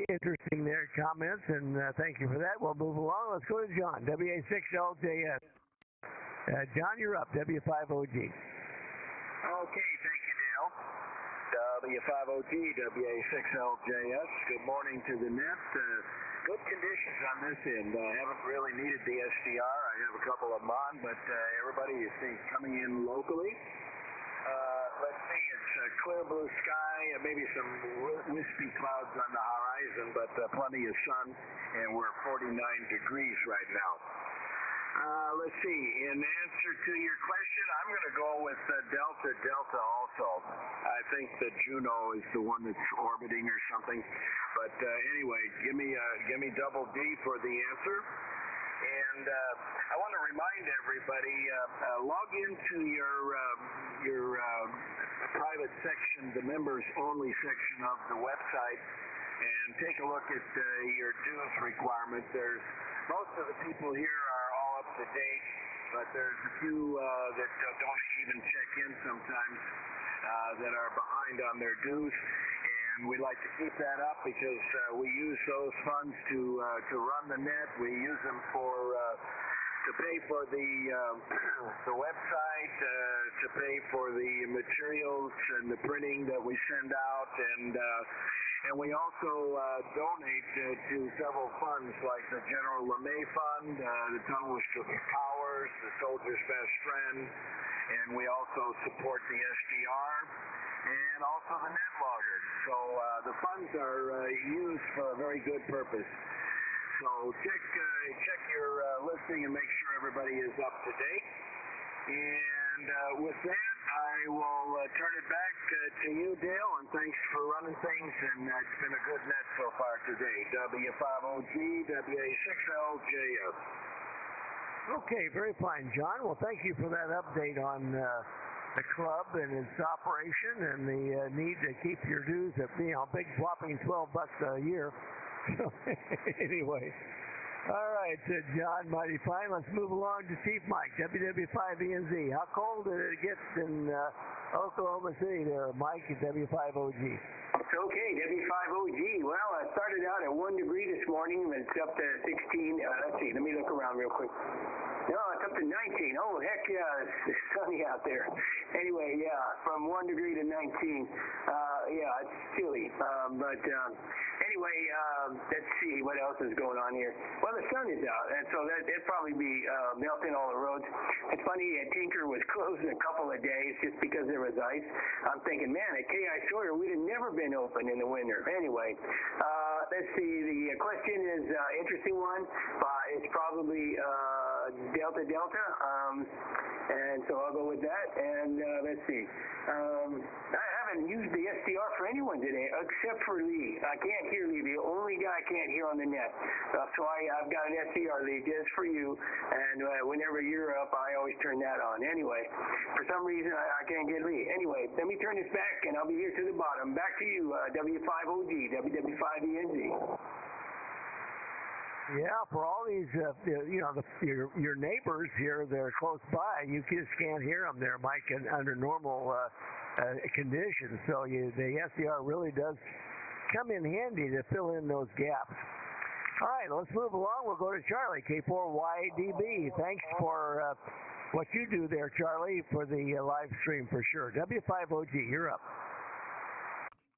interesting there comments, and thank you for that. We'll move along. Let's go to John, WA6LJS. John, you're up, W5OG. Okay, thank you, Dale. W5OG, WA6LJS. Good morning to the net. Good conditions on this end. I haven't really needed the SDR. I have a couple of them on, but everybody is coming in locally. Let's see, it's clear blue sky, maybe some wispy clouds on the horizon, but plenty of sun, and we're 49 degrees right now. Let's see, in answer to your question, I'm going to go with Delta also. I think that Juno is the one that's orbiting or something. But anyway, give me double D for the answer. And I want to remind everybody, log into your private section, the members only section of the website, and take a look at your dues requirement. Most of the people here are all up to date, but there's a few that don't even check in sometimes that are behind on their dues. And we like to keep that up because we use those funds to run the net. We use them to pay for the website, to pay for the materials and the printing that we send out, and we also donate to several funds like the General LeMay Fund, the Tunnels to Powers, the Soldier's Best Friend, and we also support the SDR and also the net logger. So the funds are used for a very good purpose. So check your listing and make sure everybody is up to date. And with that, I will turn it back to you, Dale, and thanks for running things. And it's been a good net so far today. W5OG, WA6LJS. Okay, very fine, John. Well, thank you for that update on the club and its operation and the need to keep your dues at big whopping $12 a year. So anyway, all right, John, mighty fine. Let's move along to Chief Mike, WW5ENZ. How cold did it get in Oklahoma City there, Mike, at W5OG? Okay, W5OG. Well, I started out at 1 degree this morning, and it's up to 16. Let's see, let me look around real quick. No, it's up to 19. Oh, heck yeah, it's sunny out there. Anyway, yeah, from 1 degree to 19. Yeah, it's chilly. But anyway, let's see what else is going on here. Well, the sun is out, and so that'd probably be melting all the roads. It's funny, Tinker was closed in a couple of days just because there was ice. I'm thinking, man, at K.I. Sawyer, we'd have never been open in the winter. Anyway, let's see. The question is an interesting one. It's probably Delta Delta, and so I'll go with that. And let's see. I haven't used the SDR for anyone today except for Lee. I can't hear Lee. The only guy I can't hear on the net. So I've got an SDR, Lee, just for you. And whenever you're up, I always turn that on. Anyway, for some reason, I can't get Lee. Anyway, let me turn this back, and I'll be here to the bottom. Back to you, W5OG, WW5ENZ. Yeah, for all these, your neighbors here, they're close by. You just can't hear them there, Mike, under normal conditions. So the SDR really does come in handy to fill in those gaps. All right, let's move along. We'll go to Charlie, K4YDB. Thanks for what you do there, Charlie, for the live stream for sure. W5OG, you're up.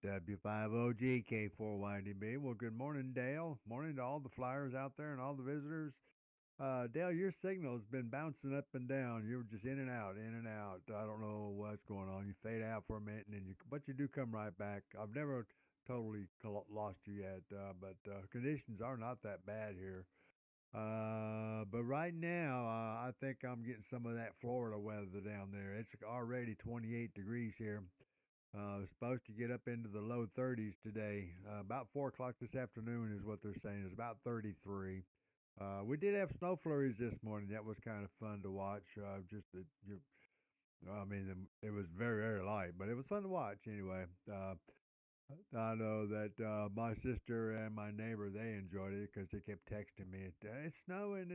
W5OG K4YDB. Well, good morning, Dale. Morning to all the flyers out there and all the visitors. Dale, your signal's been bouncing up and down. You're just in and out, in and out. I don't know what's going on. You fade out for a minute, and then but you do come right back. I've never totally lost you yet, but conditions are not that bad here. But right now, I think I'm getting some of that Florida weather down there. It's already 28 degrees here. Supposed to get up into the low 30s today. About 4 o'clock this afternoon is what they're saying. It's about 33. We did have snow flurries this morning. That was kind of fun to watch. It was very, very light, but it was fun to watch anyway. I know that my sister and my neighbor, they enjoyed it because they kept texting me, it's snowing,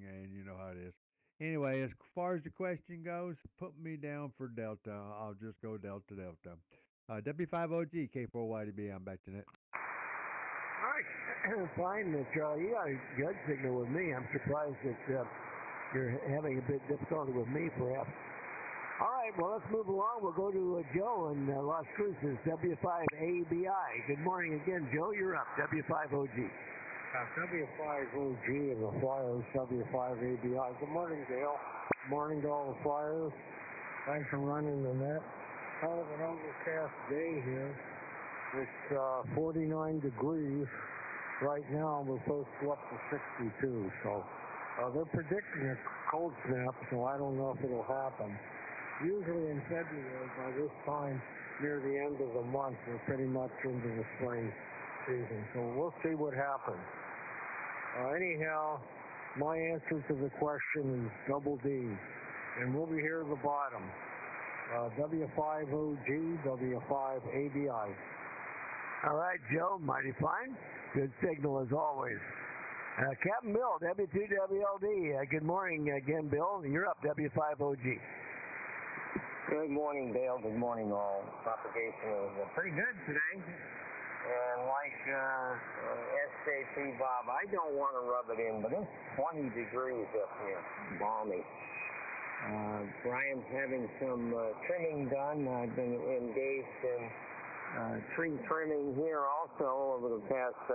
and you know how it is. Anyway, as far as the question goes, put me down for Delta. I'll just go Delta Delta. W5OG K4YDB, I'm back to net. All right, fine, Charlie. You got a good signal with me. I'm surprised that you're having a bit difficulty with me, perhaps. All right, well, let's move along. We'll go to Joe in Las Cruces, W5ABI. Good morning again, Joe. You're up, W5OG. W5OG and the Flyers, W5ABI. Good morning, Dale. Good morning to all the Flyers. Thanks for running the net. Kind of an overcast day here. It's 49 degrees. Right now, we're supposed to go up to 62. So they're predicting a cold snap, so I don't know if it'll happen. Usually in February, by this time, near the end of the month, we're pretty much into the spring season. So we'll see what happens. Anyhow, my answer to the question is double D. And we'll be here at the bottom. W5OG, W5ABI. All right, Joe, mighty fine. Good signal as always. Captain Bill, W2WLD. Good morning again, Bill. You're up, W5OG. Good morning, Dale. Good morning, all. Propagation is pretty good today. And like SJC Bob, I don't want to rub it in, but it's 20 degrees up here. Balmy. Brian's having some trimming done. I've been engaged in tree trimming here also over the past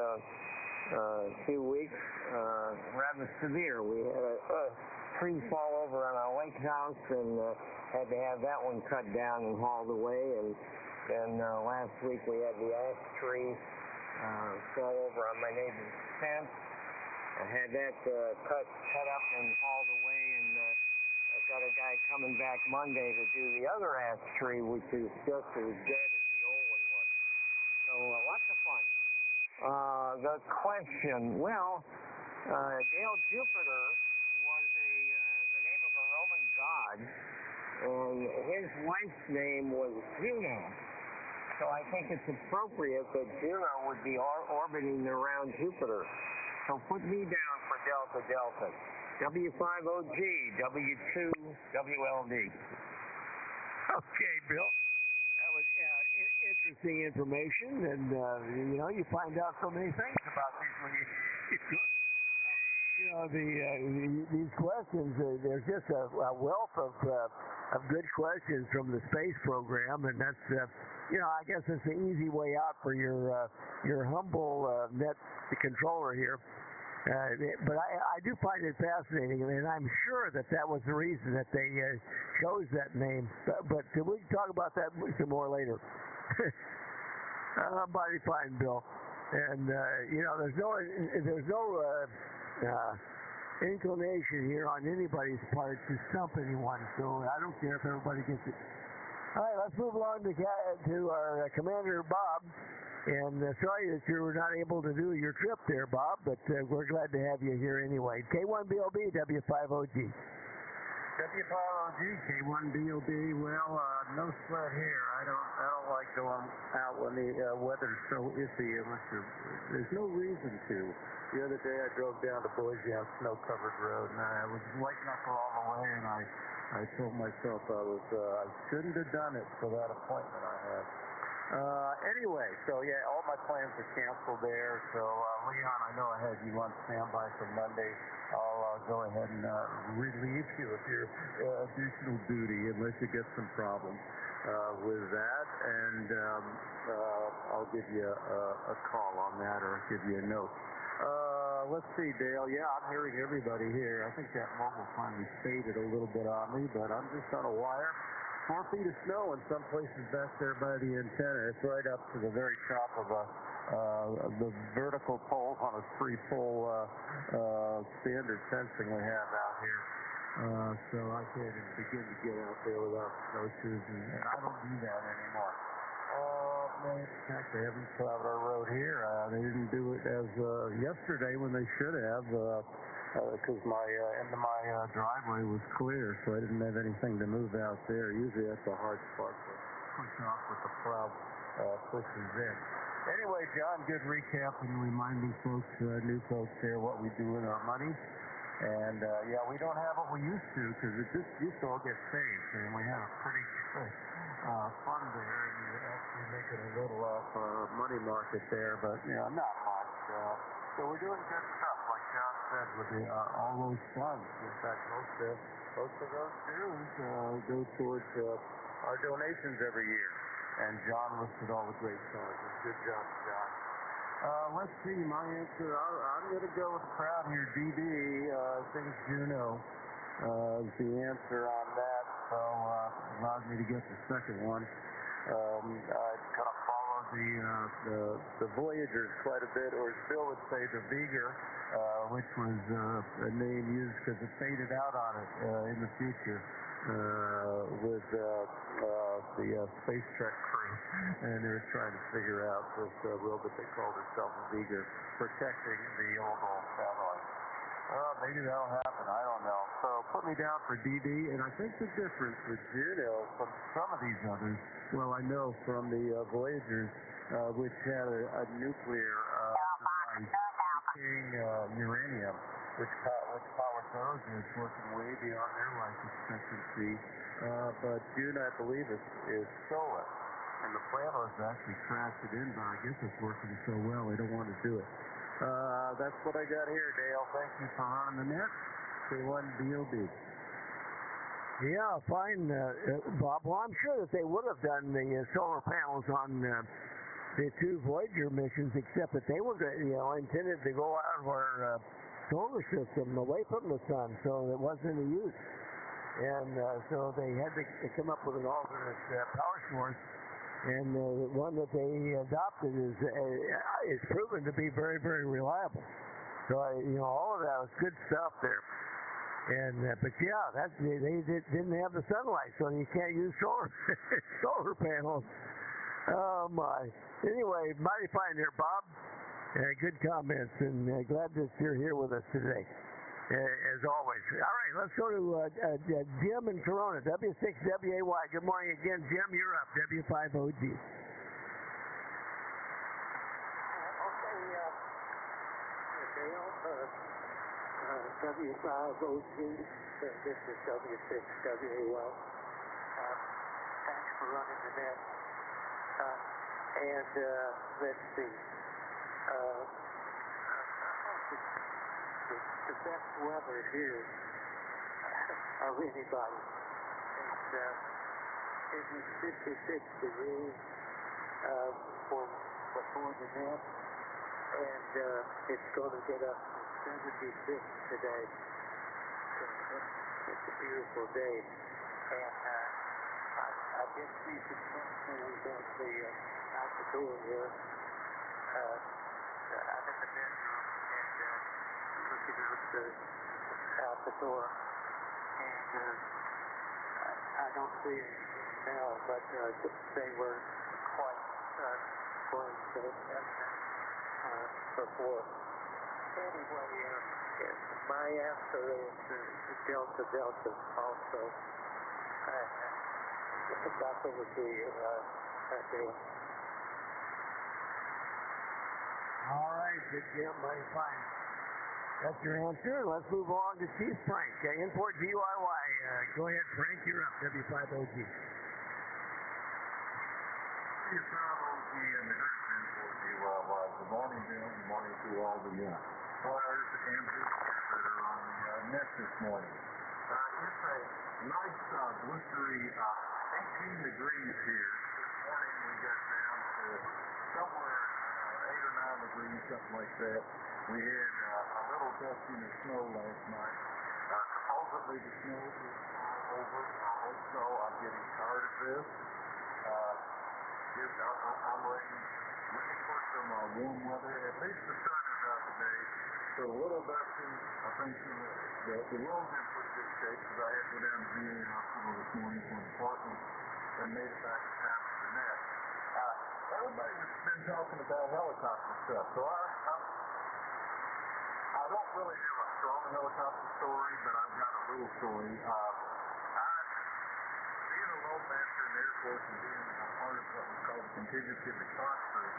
few weeks. Rather severe. We had a tree fall over on our lake house and had to have that one cut down and hauled away. And then last week we had the ash tree fall over on my neighbor's fence. I had that cut up and hauled away, and I've got a guy coming back Monday to do the other ash tree, which is just as dead as the old one was. So lots of fun. The question, well, Dale Jupiter was the name of a Roman god, and his wife's name was Juno. So I think it's appropriate that Juno would be orbiting around Jupiter. So put me down for Delta Delta. W5OG, W2WLD. Okay, Bill. That was interesting information, and you find out so many things about these when these questions. There's just a wealth of good questions from the space program, and that's I guess it's the easy way out for your humble net controller here. But I do find it fascinating, and I'm sure that was the reason that they chose that name. But we can talk about that some more later. Mighty fine, Bill. And there's no inclination here on anybody's part to stump anyone, so I don't care if everybody gets it. All right, let's move along to our Commander Bob. And sorry that you were not able to do your trip there, Bob, but we're glad to have you here anyway. K1BOB, W5OG. W5OG, K1BOB. Well, no sweat here. I don't like going out when the weather's so iffy unless there's no reason to. The other day I drove down to Boise on snow-covered road, and I was white knuckle all the way, and I told myself I shouldn't have done it for that appointment I had. Anyway, so yeah, all my plans are canceled there. So Leon, I know I had you on standby for Monday. I'll go ahead and relieve you of your additional duty unless you get some problems with that, and I'll give you a call on that or give you a note. Let's see, Dale. Yeah, I'm hearing everybody here. I think that mobile finally faded a little bit on me, but I'm just on a wire. 4 feet of snow in some places back there by the antenna. It's right up to the very top of the vertical poles on a 3-pole standard fencing we have out here. So I can't even begin to get out there without snowshoes, and I don't do that anymore. In fact, they haven't plowed our road here. They didn't do it as yesterday when they should have, because my end of my driveway was clear, so I didn't have anything to move out there. Usually that's a hard spot to push off with the plow pushes in. Anyway, John, good recap and reminding folks, new folks here, what we do with our money. And yeah, we don't have what we used to, because it just used to all get saved, and we had a pretty good fund there, and you actually making a little off money market there, but you know, not much. So we're doing good stuff, like John said, with all those funds. In fact, most of those dues go towards our donations every year. And John listed all the great causes. Good job, John. Let's see, my answer, I'm going to go with the crowd here. DD, I think Juno is the answer on that, so allows me to get the second one. I kind of followed the Voyagers quite a bit, or as Bill would say, the Viger, which was a name used because it faded out on it in the future. With the Space Trek crew, and they were trying to figure out this robot they called herself a Viger, protecting the old family. Maybe that'll happen, I don't know. So put me down for DD, and I think the difference with Juno from some of these others, well, I know from the Voyagers, which had a nuclear device, decaying uranium, which powered those, and it's working way beyond their life expectancy. But June, I believe, is solar. And the plan was to actually crash it in, but I guess it's working so well they don't want to do it. That's what I got here, Dale. Thank you for running the net. K1BOB. Yeah, fine, Bob. Well, I'm sure that they would have done the solar panels on the 2 Voyager missions, except that they were, intended to go out of our solar system away from the sun, so it wasn't any use. And so they had to come up with an alternate power source, and the one that they adopted is proven to be very, very reliable. So all of that was good stuff there. And but yeah, they didn't have the sunlight, so you can't use solar panels. Oh my! Anyway, mighty fine there, Bob. Good comments, and glad that you're here with us today, as always. All right, let's go to Jim in Corona, W6WAY. Good morning again, Jim. You're up, W5OG. W5OG, this is W6WAY. Thanks for running the net. And let's see. The best weather here of anybody. It was 56 degrees before the net, and it's going to get up to 76 today. So it's a beautiful day. And I did see some sunshine out the door here. I'm in the bedroom and looking out the out the door, and I don't see anything now, but they were quite close to before. Anyway, my answer is Delta Delta also. Back over to you, Dale. All right, good Jim, mighty fine. That's your answer. Let's move on to Chief Frank. Import GYY. Go ahead, Frank. You're up. W5OG. W5OG and the Hurts Import GYY. Good morning, Bill. Good morning to all the flyers and visitors that are on the net this morning. It's a nice, blustery 18 degrees here. This morning we got down to somewhere 8 or 9 degrees, something like that. We had a little dusting of snow last night. Supposedly the snow is over. I hope so. I'm getting tired of this. I'm ready for some warm weather. At least the sun is out today. So a little dusting. I think the road's in pretty good shape because I had to go down to VA Hospital this morning for an appointment and made it back in time for the net. Everybody's been talking about helicopter stuff, so I don't really have a strong helicopter story, but I've got a little story. Being a load master in the Air Force and being a part of what was called the contingency response group,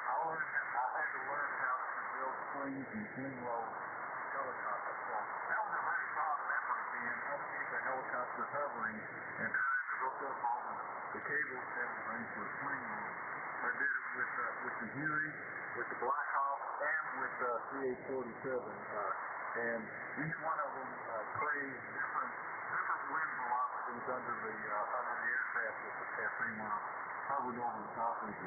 I had to learn how to build swings and swing load helicopters. So that was a very fond memory, being underneath a helicopter hovering and trying to hook up all the cables and everything for a swing load. I did it with the Huey, with the Black Hawk, and with the CH-47, and each one of them craved different wind velocities under the aircraft that they hovered over the top of it.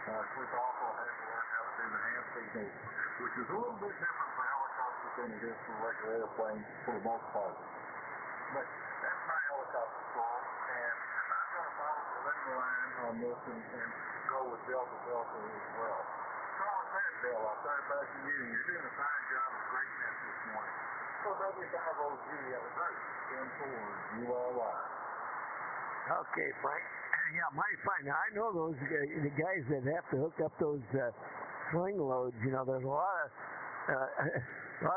Of course, I also had to learn how to do the hand signals, which is a little bit different for helicopters than it is for regular airplanes for the most part. But that's my helicopter story, and I'm going to follow the linear line on this and go with Delta Delta as well. So with that, Bill, I'll turn it back to you. You're doing a fine job of great net this morning. So W5OG, the group, 10-4, ULY. Okay, Frank. Yeah, mighty fine. Now, I know those the guys that have to hook up those sling loads. You know, there's a lot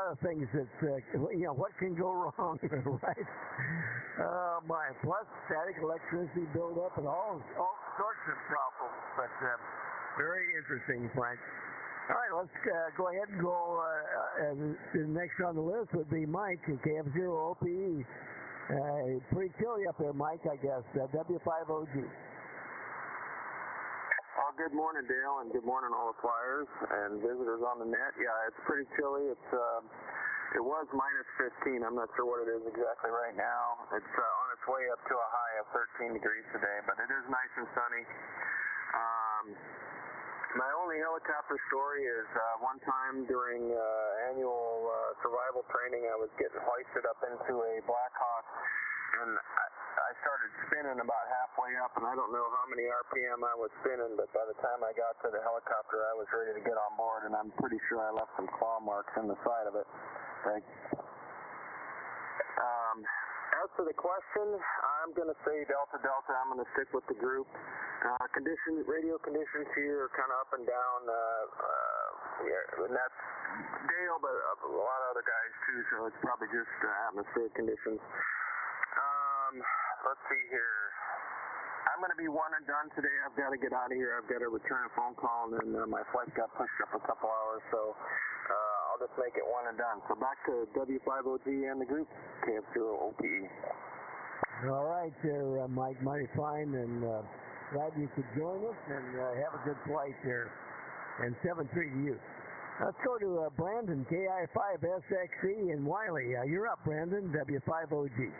of things that what can go wrong, right? Oh my! Plus static electricity buildup and all sorts of problems. But very interesting, Frank. All right, let's go ahead and go. The next on the list would be Mike, KF0OPE. Pretty chilly up there, Mike, I guess. W5OG. Oh, good morning, Dale, and good morning, all the flyers and visitors on the net. Yeah, it's pretty chilly. It was minus 15. I'm not sure what it is exactly right now. It's on its way up to a high of 13 degrees today, but it is nice and sunny. My only helicopter story is one time during annual survival training, I was getting hoisted up into a Black Hawk, and I started spinning about halfway up, and I don't know how many RPM I was spinning, but by the time I got to the helicopter, I was ready to get on board, and I'm pretty sure I left some claw marks in the side of it. As for the question, I'm going to say Delta Delta. I'm going to stick with the group. Radio conditions here are kind of up and down. And that's Dale, but a lot of other guys too, so it's probably just atmospheric conditions. Let's see here. I'm going to be one and done today. I've got to get out of here. I've got to return a phone call, and then my flight got pushed up a couple hours, so I'll just make it one and done. So back to W5OG and the group, KF0OPE. All right there, Mike, mighty fine, and glad you could join us, and have a good flight there, and 7-3 to you. Let's go to Brandon, KI5SXE in Wiley. You're up, Brandon, W5OG.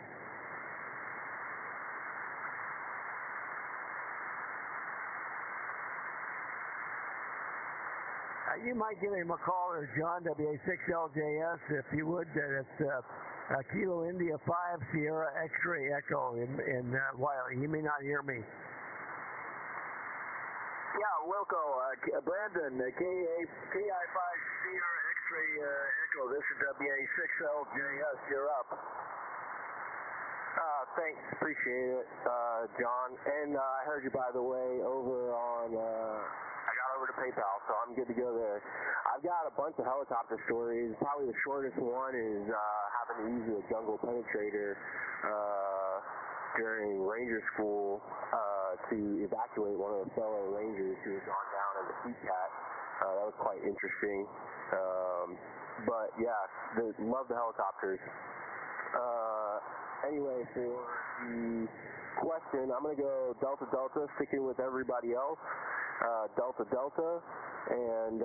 You might give him a call, or John, WA6LJS, if you would. That's Kilo India 5 Sierra X-Ray Echo in Wiley. He may not hear me. Yeah, Wilco, Brandon, KI5 Sierra X-Ray X-ray Echo. This is W6OGDales. You're up. Thanks, appreciate it, John. And I heard you, by the way, over on, I got over to PayPal, so I'm good to go there. I've got a bunch of helicopter stories. Probably the shortest one is having to use a jungle penetrator during Ranger School to evacuate one of the fellow Rangers who had gone down as a sea cat. That was quite interesting. But yeah, love the helicopters. Anyway, for the question, I'm going to go Delta Delta, sticking with everybody else. Delta Delta, and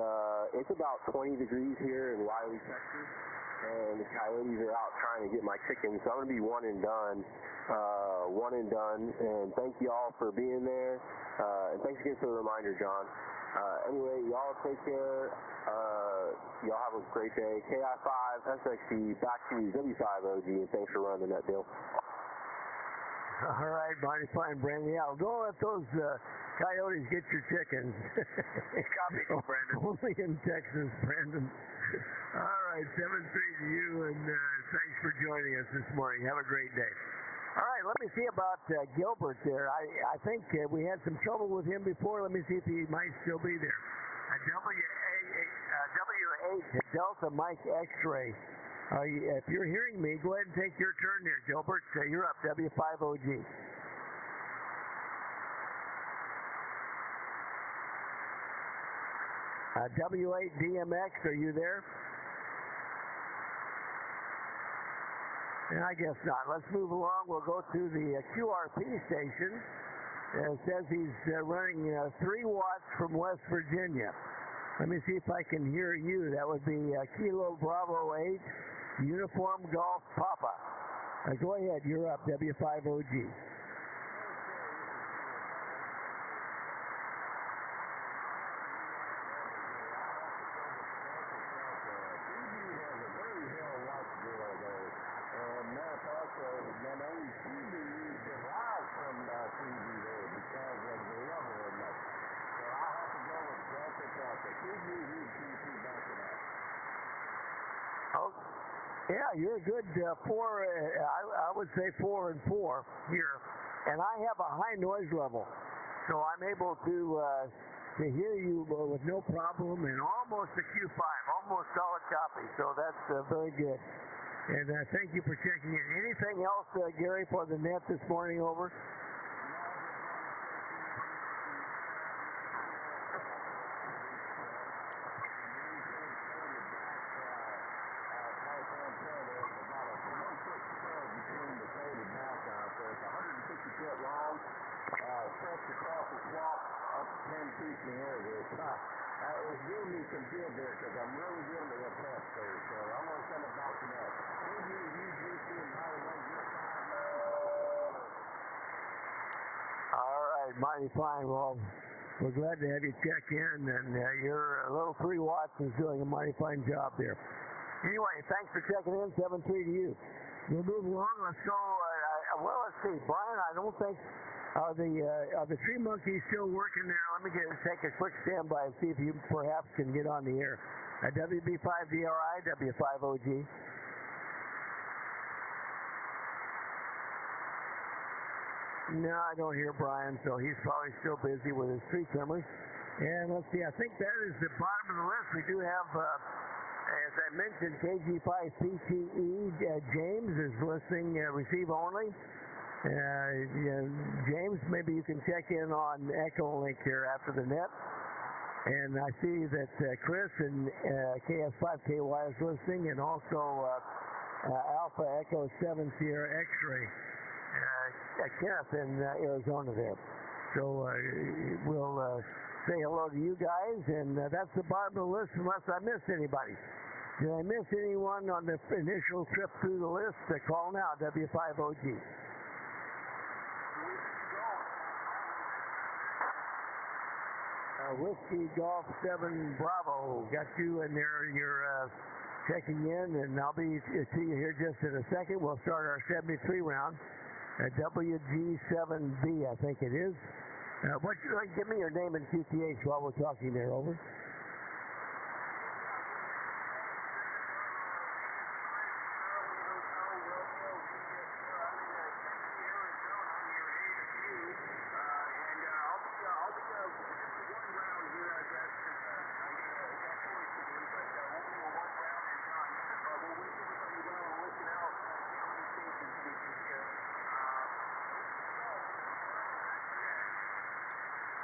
it's about 20 degrees here in Wiley, Texas, and the coyotes are out trying to get my chickens, so I'm going to be one and done, and thank you all for being there, and thanks again for the reminder, John. Anyway, y'all take care. Y'all have a great day. KI5, SXC, back to you, W5OG, and thanks for running the net deal. All right, mighty fine, Brandon. Yeah, don't let those coyotes get your chickens. Copy, Brandon. Only in Texas, Brandon. All right, 7-3 to you, and thanks for joining us this morning. Have a great day. All right, let me see about Gilbert there. I think we had some trouble with him before. Let me see if he might still be there. W8 Delta Mike X-ray. If you're hearing me, go ahead and take your turn there, Gilbert. You're up, W5OG. W8 DMX, are you there? I guess not. Let's move along. We'll go to the QRP station. It says he's running 3 watts from West Virginia. Let me see if I can hear you. That would be Kilo Bravo 8, Uniform Golf Papa. Go ahead. You're up, W5OG. Oh, yeah, you're a good 4. I would say 4 and 4 here, and I have a high noise level, so I'm able to hear you with no problem, and almost a Q5, almost solid copy. So that's very good. And thank you for checking in. Anything else, Gary, for the net this morning? Over. It's doing me some good there because I'm really dealing with a test there, so I'm going to send it back to that. All right, mighty fine. Well, we're glad to have you check in, and your little 3 watts is doing a mighty fine job there. Anyway, thanks for checking in. 7-3 to you. We'll move along. Let's go. Well, let's see. Brian, I don't think are the tree monkeys still working there? Let me take a quick standby and see if you perhaps can get on the air. WB5DRI, W5OG. No, I don't hear Brian, so he's probably still busy with his tree trimmers. And let's see, I think that is the bottom of the list. We do have, as I mentioned, KG5PTE. James is listening, receive only. James, maybe you can check in on Echo Link here after the net. And I see that Chris and KS5KY is listening, and also Alpha Echo 7 Sierra X-ray, Kenneth in Arizona there. So we'll say hello to you guys, and that's the bottom of the list unless I missed anybody. Did I miss anyone on the initial trip through the list? Call now, W5OG. Whiskey Golf 7 Bravo. Got you in there. You're checking in, and I'll be see you here just in a second. We'll start our 73 round. WG7B, I think it is. Give me your name and QTH while we're talking there. Over.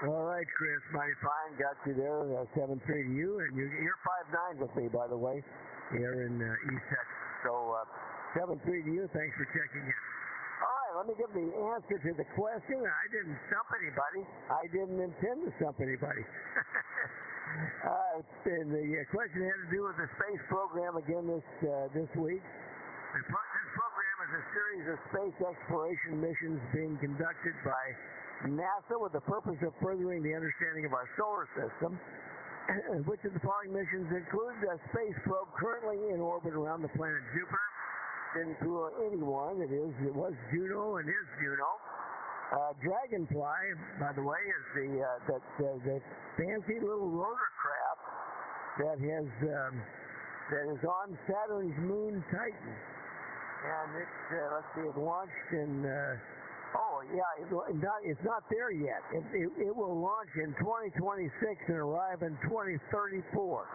All right, Chris, mighty fine. Got you there, 7-3 to you. And you're 5-9 with me, by the way, here in East Texas. So 7-3 to you. Thanks for checking in. All right, let me give the answer to the question. I didn't stump anybody. I didn't intend to stump anybody. And the question had to do with the space program again this week. This program is a series of space exploration missions being conducted by NASA with the purpose of furthering the understanding of our solar system. Which of the following missions include a space probe currently in orbit around the planet Jupiter? Didn't fool anyone. It was Juno and is Juno. Dragonfly, by the way, is the fancy little rotorcraft that is on Saturn's moon Titan, and it launched in. It's not there yet. It will launch in 2026 and arrive in 2034.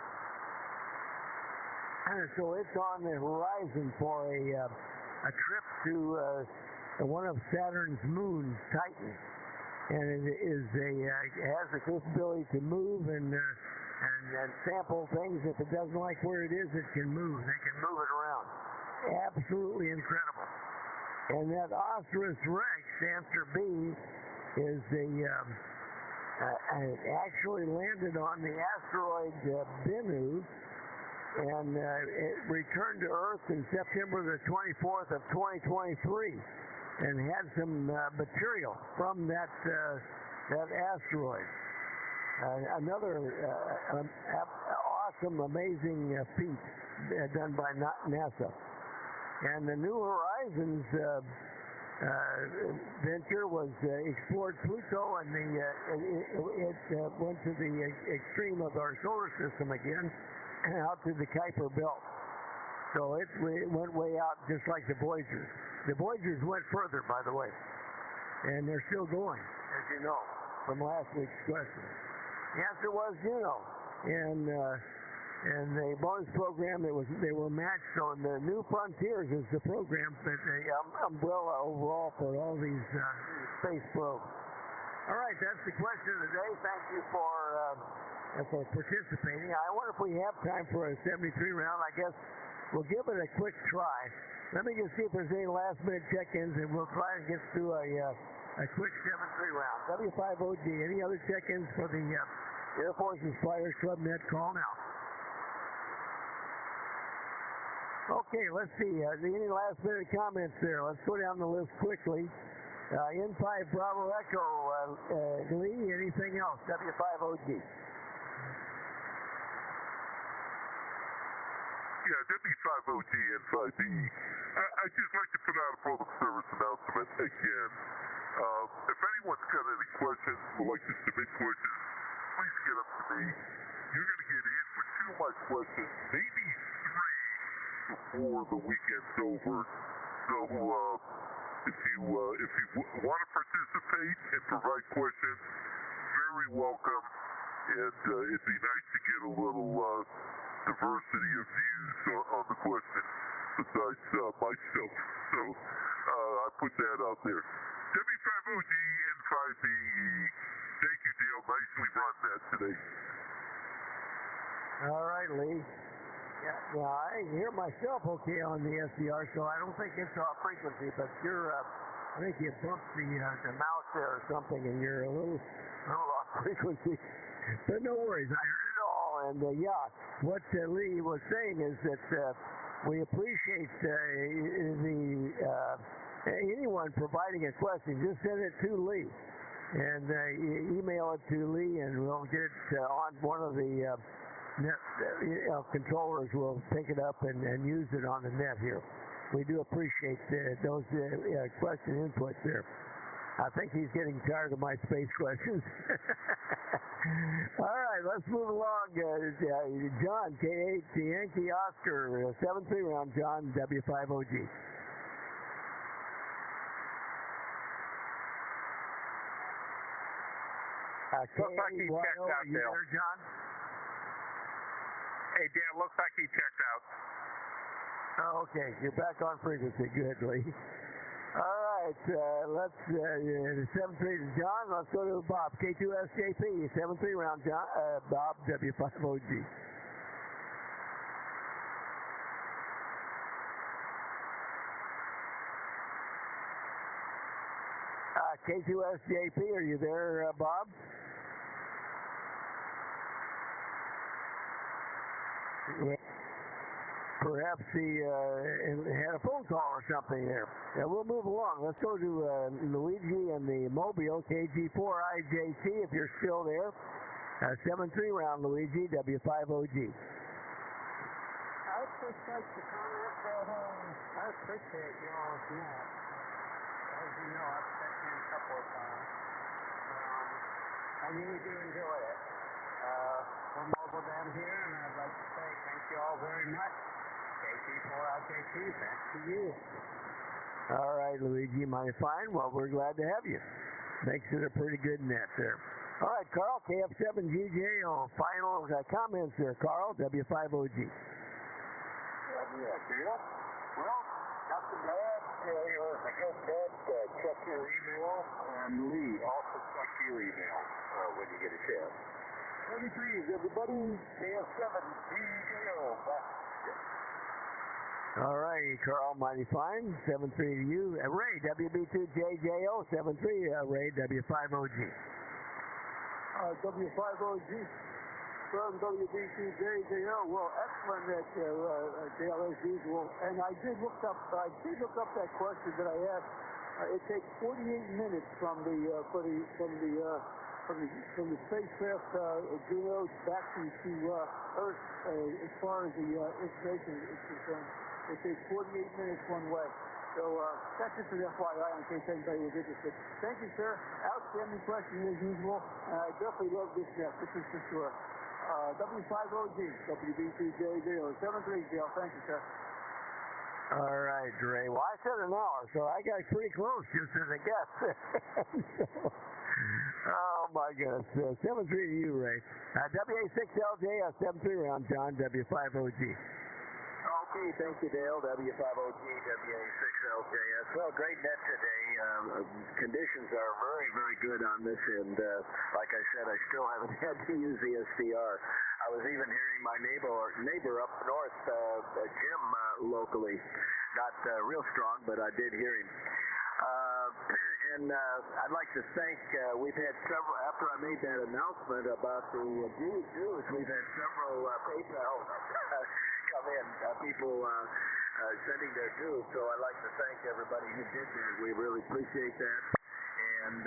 So it's on the horizon for a trip to one of Saturn's moons, Titan, and it has the capability to move and sample things. If it doesn't like where it is, it can move. They can move it around. Absolutely incredible. And that Osiris Rex, answer B, is actually landed on the asteroid Bennu, and it returned to Earth in September the 24th of 2023, and had some material from that asteroid. Another awesome, amazing feat done by NASA. And the New Horizons venture was explored Pluto, and it went to the extreme of our solar system again, out to the Kuiper Belt. So it went way out, just like the Voyagers. The Voyagers went further, by the way, and they're still going, as you know, from last week's question. The answer was Juno, and the bonus program, they were matched on the New Frontiers is the program, but the umbrella overall for all these space probes. All right, that's the question of the day. Thank you for participating. I wonder if we have time for a 73 round. I guess we'll give it a quick try. Let me just see if there's any last-minute check-ins, and we'll try and get through a quick 7-3 round. W5OG, any other check-ins for the Air Force's Flyers Club Net? Call now. Okay, let's see. Any last-minute comments there? Let's go down the list quickly. N5 Bravo Echo, Lee, anything else? W5OG. Yeah, W5OG N5B. I'd just like to put out a public service announcement again. If anyone's got any questions, would like to submit questions, please get up to me. You're going to get hit with 2 of my questions, maybe 3 before the weekend's over. So if you want to participate and provide questions, very welcome. And it'd be nice to get a little diversity of views on the question besides myself. So I put that out there. W5OG N5BE. Thank you, Dale. Nicely run that today. All right, Lee. Yeah, I hear myself okay on the SDR, so I don't think it's off frequency, but I think you bumped the mouse there or something, and you're a little off frequency. But no worries, I heard it all. And what Lee was saying is that we appreciate anyone providing a question. Just send it to Lee, and email it to Lee, and we'll get it on one of the controllers. Will pick it up and use it on the net here. We do appreciate those question inputs there. I think he's getting tired of my space questions. All right, let's move along. John, K8, Yankee Oscar, 7-3 round, John, W5OG. Looks like he checked out, you there, John? Hey, Dan, looks like he checked out. Oh, okay, you're back on frequency. Good, Lee. All right, right, let's 7-3 to John. Let's go to Bob. K2SJP 7-3 round. John, Bob W5OG. K2SJP, are you there, Bob? Perhaps he had a phone call or something there. We'll move along. Let's go to Luigi and the Mobile, KG4IJT, if you're still there. 7-3 round, Luigi, W5OG. I just like to comment that I appreciate y'all's net. As you know, I've checked in a couple of times. I really do enjoy it. We're mobile down here, and I'd like to say thank you all very much. KG4IJT, back to you. All right, Luigi, mighty fine. Well, we're glad to have you. Makes it a pretty good net there. All right, Carl, KF7GJO, final comments there, Carl, W5OG. Yeah, deal. Well, nothing bad. It was a good net. Check your email. And Lee, also check your email when you get a chance. 23s, everybody. KF7GJO, back. All right, Carl, mighty fine. 7-3 to you. Ray, WB2JJO, 7-3, Ray, W5OG. W5OG from WB2JJO. Well, excellent net, Dale, as usual. And I did look up that question that I asked. It takes 48 minutes from the spacecraft Juno back to Earth as far as the information is concerned. It takes 48 minutes one way. So that's just an FYI in case anybody was interested. Thank you, sir. Outstanding question as usual. I definitely love this net. This is for sure. W5OG, WB2JJO, 7-3, Dale. Thank you, sir. All right, Ray. Well, I said an hour, so I got pretty close just as a guess. Oh, my goodness. 7-3 to you, Ray. WA6LJ, 7-3 round, John, W5OG. Okay, thank you, Dale. W5OG, WA6LJS. Well, great net today. Conditions are very, very good on this, and like I said, I still haven't had to use the SDR. I was even hearing my neighbor up north, Jim, locally. Not real strong, but I did hear him. And I'd like to thank, we've had several, after I made that announcement about the dues, we've had several PayPal come in, people sending their dues, so I'd like to thank everybody who did that. We really appreciate that. And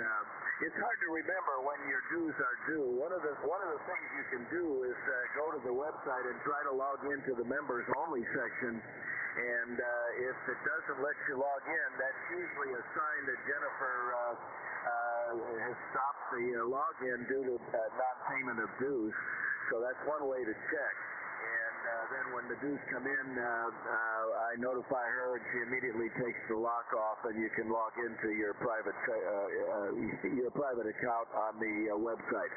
it's hard to remember when your dues are due. One of the things you can do is go to the website and try to log into the members only section. And if it doesn't let you log in, that's usually a sign that Jennifer has stopped the login due to non-payment of dues. So that's one way to check. And then when the dues come in, I notify her, and she immediately takes the lock off, and you can log into your private account on the website.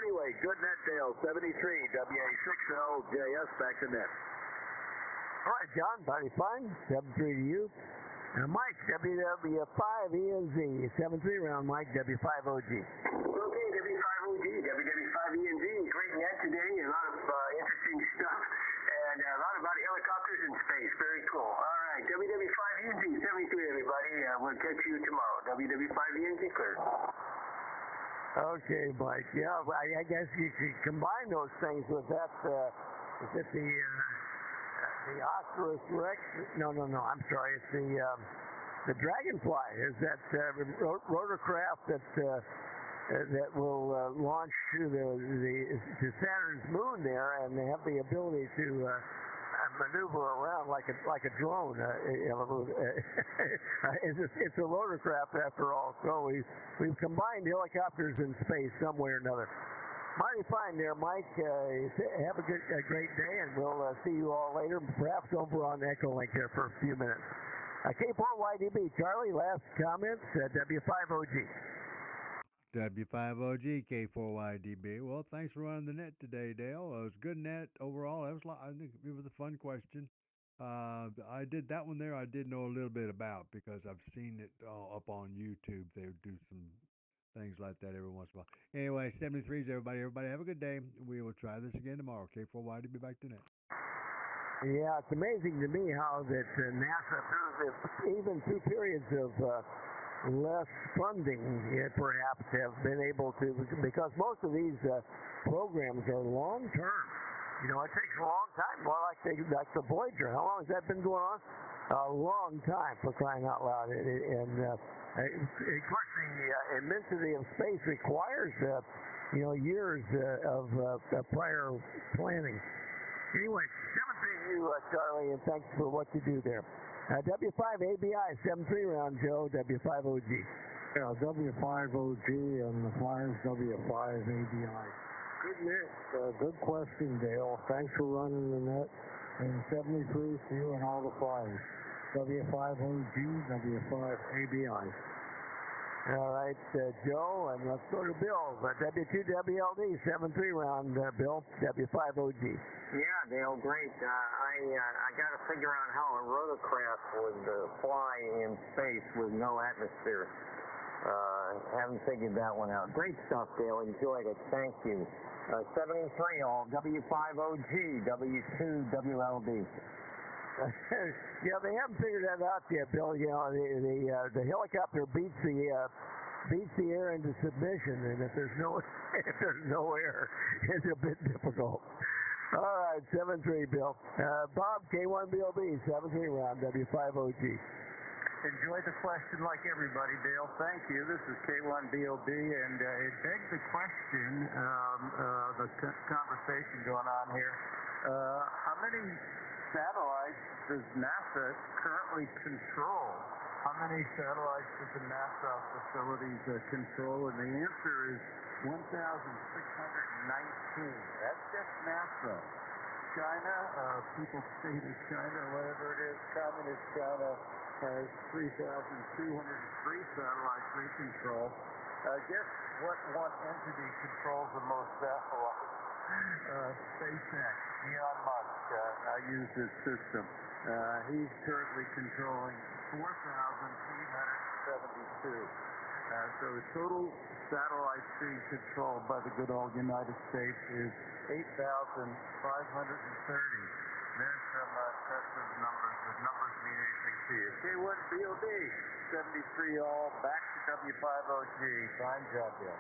Anyway, good net, Dale. 73 WA60JS, back to net. All right, John, body fine. 7-3 to you. Mike, WW5ENZ, 7-3 round, Mike, W5OG. Okay, W5OG, WW5ENZ, great net today, a lot of interesting stuff, and a lot about helicopters in space, very cool. All right, WW5ENZ, 73, everybody, we'll catch you tomorrow. WW5ENZ, clear. Okay, Mike, yeah, I guess you could combine those things with that, is it the Oscarus Rex? No, I'm sorry, it's the Dragonfly. Is that rotorcraft that will launch to to Saturn's moon there, and they have the ability to maneuver around like a drone. It's a rotorcraft after all. So we've combined helicopters in space some way or another. Mighty fine there, Mike. Have a great day, and we'll see you all later, perhaps over on Echolink here for a few minutes. K4YDB, Charlie, last comments, W5OG. W5OG, K4YDB. Well, thanks for running the net today, Dale. It was a good net overall. I think it was a fun question. I did that one there. I did know a little bit about because I've seen it up on YouTube. They do some things like that every once in a while. Anyway, 73s, everybody. Everybody have a good day. We will try this again tomorrow. K4Y to be back tonight. Yeah, it's amazing to me how that NASA, even through periods of less funding, perhaps have been able to, because most of these programs are long term. You know, it takes a long time. Well, like the Voyager, how long has that been going on? A long time, for crying out loud. And of course, the immensity of space requires years of prior planning. Anyway, 7 you, Charlie, and thanks for what you do there. W5ABI, 7-3 round, Joe, W5OG. Yeah, W5OG and the Flyers W5ABI. Good net. Good question, Dale. Thanks for running the net. And 73 to you and all the Flyers. W5OG, W5ABI. All right, Joe, and let's go to Bill. W2WLD, 7-3 round, Bill, W5OG. Yeah, Dale, great. I got to figure out how a rotorcraft would fly in space with no atmosphere. Haven't figured that one out. Great stuff, Dale. Enjoyed it. Thank you. 73 all, W5OG, W2WLD. Yeah, they haven't figured that out yet, Bill. You know, the helicopter beats the air into submission, and if there's no air, it's a bit difficult. All right, 7-3, Bill. Bob, K1BOB, 7-3 round, W5OG. Enjoyed the question like everybody, Dale. Thank you. This is K1BOB, and it begs the question, the conversation going on here. How many satellites does NASA currently control? How many satellites does the NASA facilities control? And the answer is 1,619. That's just NASA. China, People's State of China, whatever it is, Communist China, has 3,203 satellites they control. Guess what one entity controls the most satellites? SpaceX. Elon Musk. I use this system. He's currently controlling 4,872. So the total satellites being controlled by the good old United States is 8,530. There's some impressive numbers. The numbers mean anything to you. K1BOD, 73 all, back to W5OG. Fine job, Bill.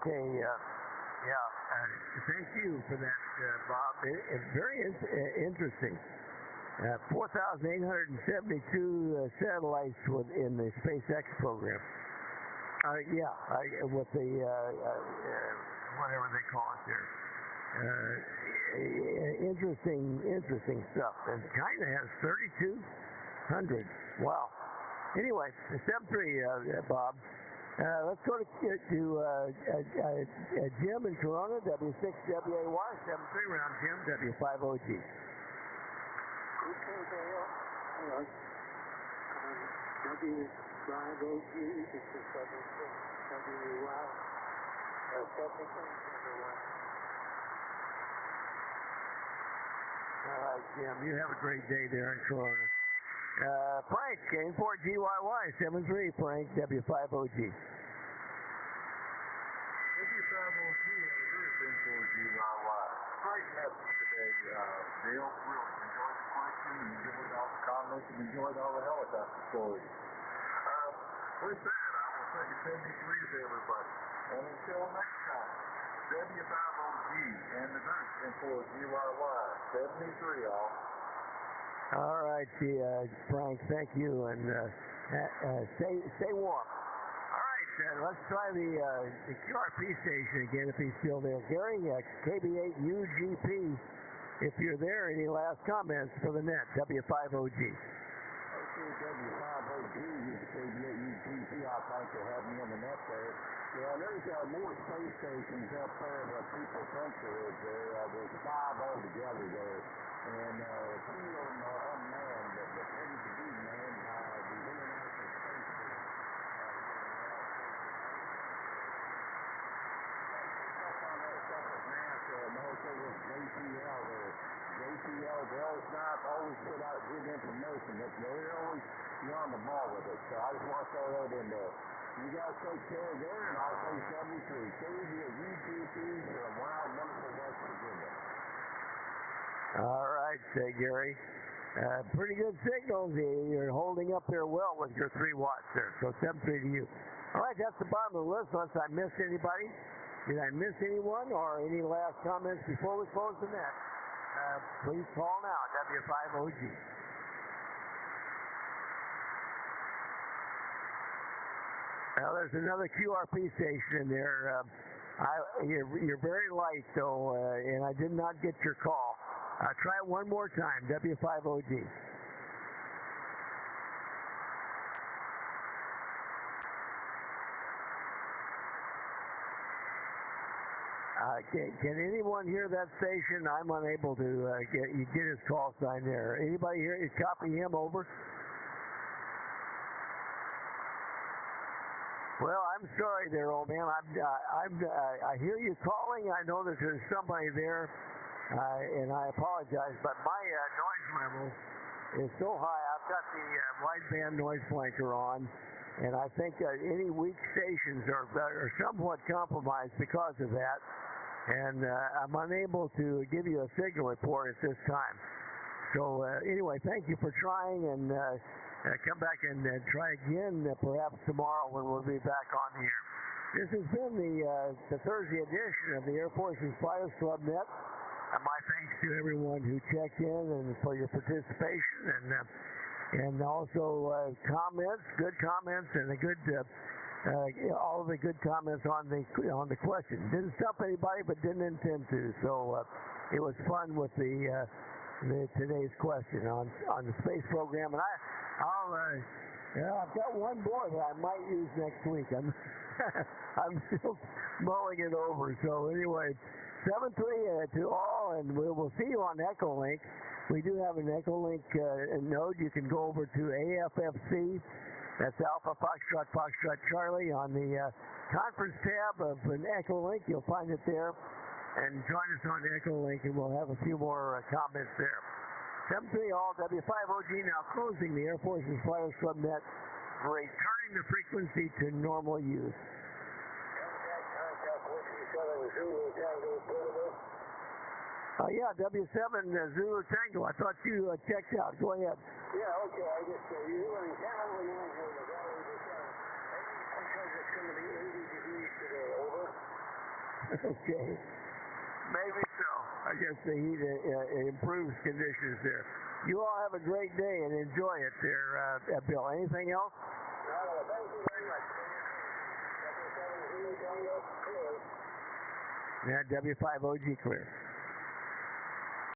Okay, thank you for that, Bob. It's very interesting. 4,872 satellites in the SpaceX program. With the whatever they call it there. Interesting stuff. And China has 3,200. Wow. Anyway, 7-3, Bob. Let's go to Jim in Corona, W6WAY, 7-3 round, Jim, W5OG. Okay, Dale. W5OG, this is W6WAY. 73, All right, Jim. You have a great day there in Corona. Frank, K4GYY, 7-3, Frank, W5OG. W5OG, K4GYY. Great message today, Dale. Really enjoyed the question, enjoyed all the comments, and enjoyed all the helicopter stories. With that, I will say 73 to everybody. And until next time, W5OG and the group, K4GYY, 73 all. All right, Frank, thank you, and stay warm. All right, let's try the QRP station again if he's still there. Gary, KB8UGP, if you're there, any last comments for the net, W5OG? Okay, W5OG, KB8UGP, I'd like to have me on the net there. Yeah, there's more space stations up there that people think there is there. There's 5 altogether there. And 2 of them are unmanned, but ready to be manned by the International Space Station. Up on that stuff at NASA, and also with JPL there. JPL they always not always put out good information, but they're always on the ball with it. So I just want to throw that in there. You guys take care there, and I'll say 73. Steve at UTP from wild, wonderful West Virginia. All right, Gary. Pretty good signals. You're holding up there well with your 3 watts there. So 7-3 to you. All right, that's the bottom of the list. Unless I missed anybody. Did I miss anyone or any last comments before we close the net? Please call now, W5OG. Now, there's another QRP station in there. You're very light, though, and I did not get your call. Try it one more time, W5OG. Can anyone hear that station? I'm unable to get his call sign there. Anybody here? Copy him over. Well, I'm sorry there, old man. I hear you calling. I know that there's somebody there, and I apologize, but my noise level is so high. I've got the wideband noise blanker on, and I think any weak stations are somewhat compromised because of that. And I'm unable to give you a signal report at this time. So anyway, thank you for trying, and come back and try again perhaps tomorrow when we'll be back on the air. This has been the Thursday edition of the Air Force's Flyers Club Net. My thanks to everyone who checked in and for your participation, and also comments, good comments, and a good all of the good comments on the question. Didn't stump anybody, but didn't intend to. So it was fun with the today's question on the space program. And I've got one more that I might use next week. I'm still mulling it over. So anyway, 7-3 to all, and we'll see you on Echolink. We do have an Echolink node. You can go over to AFFC. That's Alpha Foxtrot Foxtrot Charlie on the conference tab of an Echolink. You'll find it there. And join us on Echolink, and we'll have a few more comments there. 7-3 all, W5OG now closing the Air Force's Flyers Club Net, returning the frequency to normal use. Yeah, W7 Zulu Tango. I thought you checked out. Go ahead. Yeah, okay. I just you were in Canada when you went here. Because it's going to be 80 degrees today. Over. Okay. Maybe so. I guess the heat improves conditions there. You all have a great day and enjoy it there, Bill. Anything else? No, thank you very much. Yeah, W5OG clear.